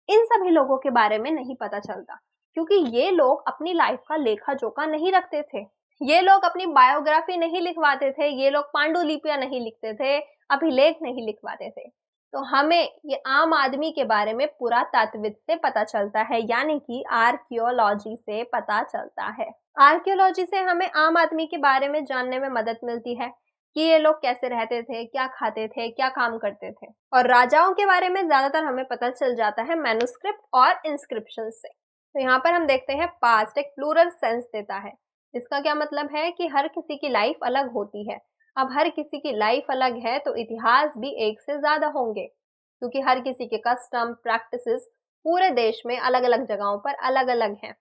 इन सभी लोगों के बारे में नहीं पता चलता, क्योंकि ये लोग अपनी लाइफ का लेखा जोखा नहीं रखते थे। ये लोग अपनी बायोग्राफी नहीं लिखवाते थे, ये लोग पांडुलिपियां नहीं लिखते थे, अभिलेख नहीं लिखवाते थे। तो हमें ये आम आदमी के बारे में पुरातात्विक से पता चलता है, यानी कि आर्कियोलॉजी से पता चलता है। आर्कियोलॉजी से हमें आम आदमी के बारे में जानने में मदद मिलती है कि ये लोग कैसे रहते थे, क्या खाते थे, क्या काम करते थे। और राजाओं के बारे में ज्यादातर हमें पता चल जाता है मैन्युस्क्रिप्ट और इंस्क्रिप्शन से। तो यहाँ पर हम देखते हैं पास्ट एक प्लूरल सेंस देता है। इसका क्या मतलब है कि हर किसी की लाइफ अलग होती है। अब हर किसी की लाइफ अलग है तो इतिहास भी एक से ज्यादा होंगे, क्योंकि हर किसी के कस्टम, प्रैक्टिसेस पूरे देश में अलग अलग जगहों पर अलग अलग हैं।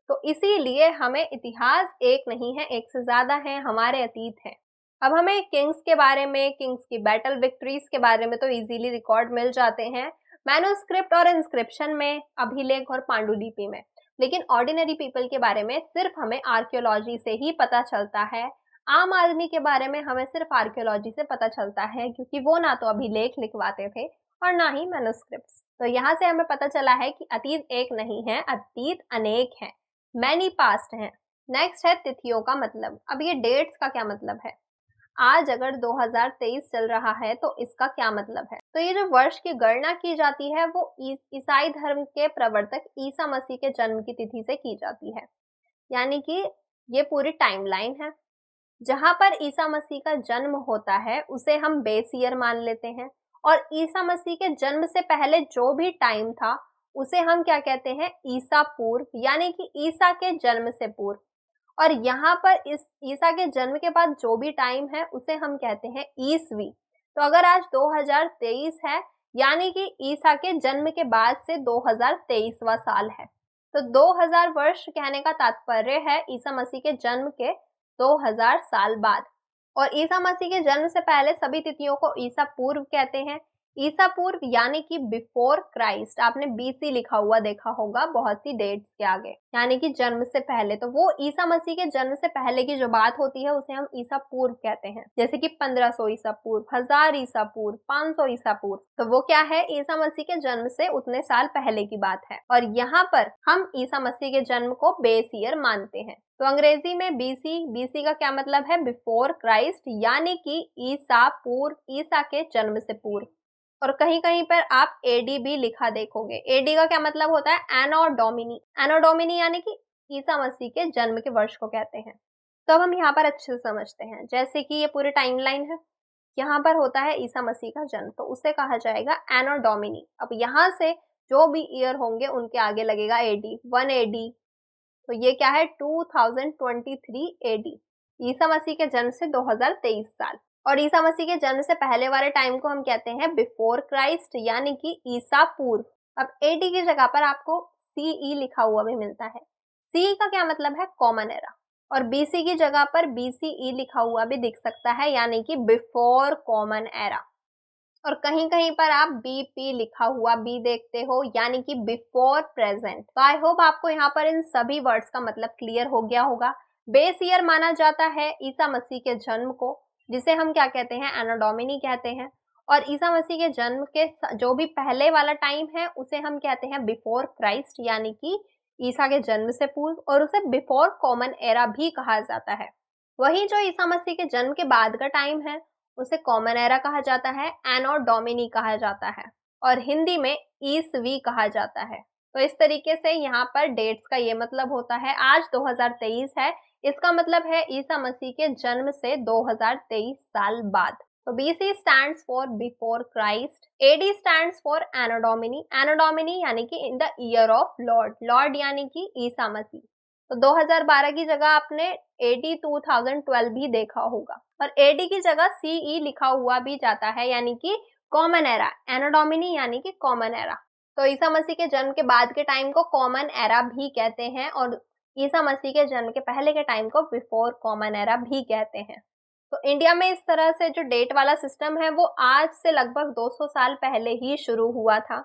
तो इसीलिए हमें इतिहास एक नहीं है, एक से ज्यादा है, हमारे अतीत है। अब हमें किंग्स के बारे में, किंग्स की बैटल विक्ट्रीज के बारे में तो इजीली रिकॉर्ड मिल जाते हैं मैन्युस्क्रिप्ट और इंस्क्रिप्शन में, अभिलेख और पांडुलिपि में। लेकिन ऑर्डिनरी पीपल के बारे में सिर्फ हमें आर्कियोलॉजी से ही पता चलता है। आम आदमी के बारे में हमें सिर्फ आर्कियोलॉजी से पता चलता है, क्योंकि वो ना तो अभिलेख लिखवाते थे और ना ही मैन्युस्क्रिप्ट्स। तो यहाँ से हमें पता चला है कि अतीत एक नहीं है, अतीत अनेक है, मैनी पास्ट हैं। नेक्स्ट है तिथियों का मतलब। अब ये डेट्स का क्या मतलब है। आज अगर 2023 चल रहा है तो इसका क्या मतलब है। तो ये जो वर्ष की गणना की जाती है वो ईसाई धर्म के प्रवर्तक ईसा मसीह के जन्म की तिथि से की जाती है। यानी कि ये पूरी टाइमलाइन है। जहां पर ईसा मसीह का जन्म होता है उसे हम बेस ईयर मान लेते हैं, और ईसा मसीह के जन्म से पहले जो भी टाइम था उसे हम क्या कहते हैं, ईसा पूर्व, यानी कि ईसा के जन्म से पूर्व। और यहाँ पर इस ईसा के जन्म के बाद जो भी टाइम है उसे हम कहते हैं ईसवी। तो अगर आज 2023 है, यानी कि ईसा के जन्म के बाद से 2023वां साल है। तो 2000 वर्ष कहने का तात्पर्य है ईसा मसीह के जन्म के 2000 साल बाद। और ईसा मसीह के जन्म से पहले सभी तिथियों को ईसा पूर्व कहते हैं। ईसा पूर्व यानी कि बिफोर क्राइस्ट, आपने बीसी लिखा हुआ देखा होगा बहुत सी डेट्स के आगे, यानी कि जन्म से पहले। तो वो ईसा मसीह के जन्म से पहले की जो बात होती है उसे हम ईसा पूर्व कहते हैं। जैसे कि 1500 ईसा पूर्व, 1000 ईसा पूर्व, 500 ईसा पूर्व, तो वो क्या है, ईसा मसीह के जन्म से उतने साल पहले की बात है। और यहाँ पर हम ईसा मसीह के जन्म को बेस ईयर मानते हैं। तो अंग्रेजी में बीसी, बीसी का क्या मतलब है, बिफोर क्राइस्ट, यानी कि ईसा पूर्व, ईसा के जन्म से पूर्व। और कहीं कहीं पर आप एडी भी लिखा देखोगे। एडी का क्या मतलब होता है? एनो डोमिनी। एनो डोमिनी यानी कि ईसा मसीह के जन्म के वर्ष को कहते हैं। तो अब हम यहाँ पर अच्छे से समझते हैं। जैसे कि ये पूरी टाइमलाइन है, यहाँ पर होता है ईसा मसीह का जन्म, तो उसे कहा जाएगा एनो डोमिनी। अब यहाँ से जो भी ईयर होंगे उनके आगे लगेगा एडी, 1 एडी। तो ये क्या है? 2023 एडी। ईसा मसीह के जन्म से 2023 साल। और ईसा मसीह के जन्म से पहले वाले टाइम को हम कहते हैं बिफोर क्राइस्ट, यानी कि ईसा पूर्व। अब एडी की जगह पर आपको सीई लिखा हुआ भी मिलता है। सी का क्या मतलब है? Common era. और बीसी की जगह पर बीसीई लिखा हुआ भी दिख सकता है, यानी कि बिफोर कॉमन एरा। और कहीं कहीं पर आप बीपी लिखा हुआ भी देखते हो, यानी कि बिफोर प्रेजेंट। तो आई होप आपको यहाँ पर इन सभी वर्ड्स का मतलब क्लियर हो गया होगा। बेस ईयर माना जाता है ईसा मसीह के जन्म को, जिसे हम क्या कहते हैं? एनो डोमिनी कहते हैं। और ईसा मसीह के जन्म के जो भी पहले वाला टाइम है उसे हम कहते हैं बिफोर क्राइस्ट, यानी कि ईसा के जन्म से पूर्व, और उसे बिफोर कॉमन एरा भी कहा जाता है। वही जो ईसा मसीह के जन्म के बाद का टाइम है उसे कॉमन एरा कहा जाता है, एनो डोमिनी कहा जाता है, और हिंदी में ईसवी कहा जाता है। तो इस तरीके से यहाँ पर डेट्स का ये मतलब होता है। आज 2023 है, इसका मतलब है ईसा मसीह के जन्म से 2023 साल बाद। तो BC stands for before Christ, AD stands for Anno Domini, Anno Domini यानी कि in the year of Lord, Lord यानी कि ईसा मसीह। तो 2012 की जगह आपने AD 2012 भी देखा होगा। और AD की जगह CE लिखा हुआ भी जाता है, यानी कि कॉमन एरा। एनो डोमिनी यानी कि कॉमन एरा। तो ईसा मसीह के जन्म के बाद के टाइम को कॉमन एरा भी कहते हैं, और ईसा मसीह के जन्म के पहले के टाइम को बिफोर कॉमन एरा भी कहते हैं। तो इंडिया में इस तरह से जो डेट वाला सिस्टम है वो आज से लगभग 200 साल पहले ही शुरू हुआ था।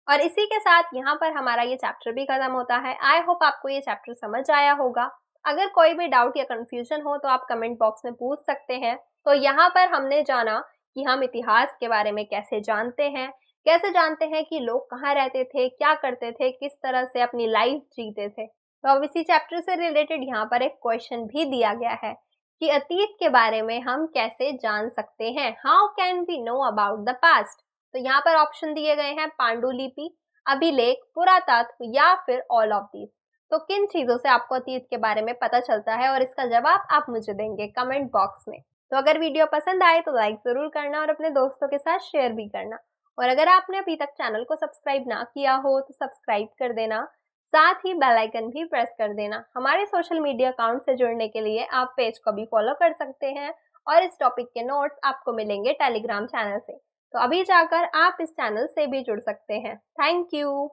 और इसी के साथ यहाँ पर हमारा ये चैप्टर भी खत्म होता है। आई होप आपको ये चैप्टर समझ आया होगा। अगर कोई भी डाउट या कंफ्यूजन हो तो आप कमेंट बॉक्स में पूछ सकते हैं। तो यहाँ पर हमने जाना कि हम इतिहास के बारे में कैसे जानते हैं कि लोग कहाँ रहते थे, क्या करते थे, किस तरह से अपनी लाइफ जीते थे। तो अब इसी चैप्टर से रिलेटेड यहाँ पर एक क्वेश्चन भी दिया गया है कि अतीत के बारे में हम कैसे जान सकते हैं, how can we know about the past. तो यहाँ पर ऑप्शन दिए गए हैं पांडुलिपि, अभिलेख, पुरातत्व या फिर ऑल ऑफ दीज। तो किन चीजों से आपको अतीत के बारे में पता चलता है, और इसका जवाब आप मुझे देंगे कमेंट बॉक्स में। तो अगर वीडियो पसंद आए तो लाइक जरूर करना और अपने दोस्तों के साथ शेयर भी करना। और अगर आपने अभी तक चैनल को सब्सक्राइब ना किया हो तो सब्सक्राइब कर देना, साथ ही बेल आइकन भी प्रेस कर देना। हमारे सोशल मीडिया अकाउंट से जुड़ने के लिए आप पेज को भी फॉलो कर सकते हैं, और इस टॉपिक के नोट्स आपको मिलेंगे टेलीग्राम चैनल से। तो अभी जाकर आप इस चैनल से भी जुड़ सकते हैं। Thank you.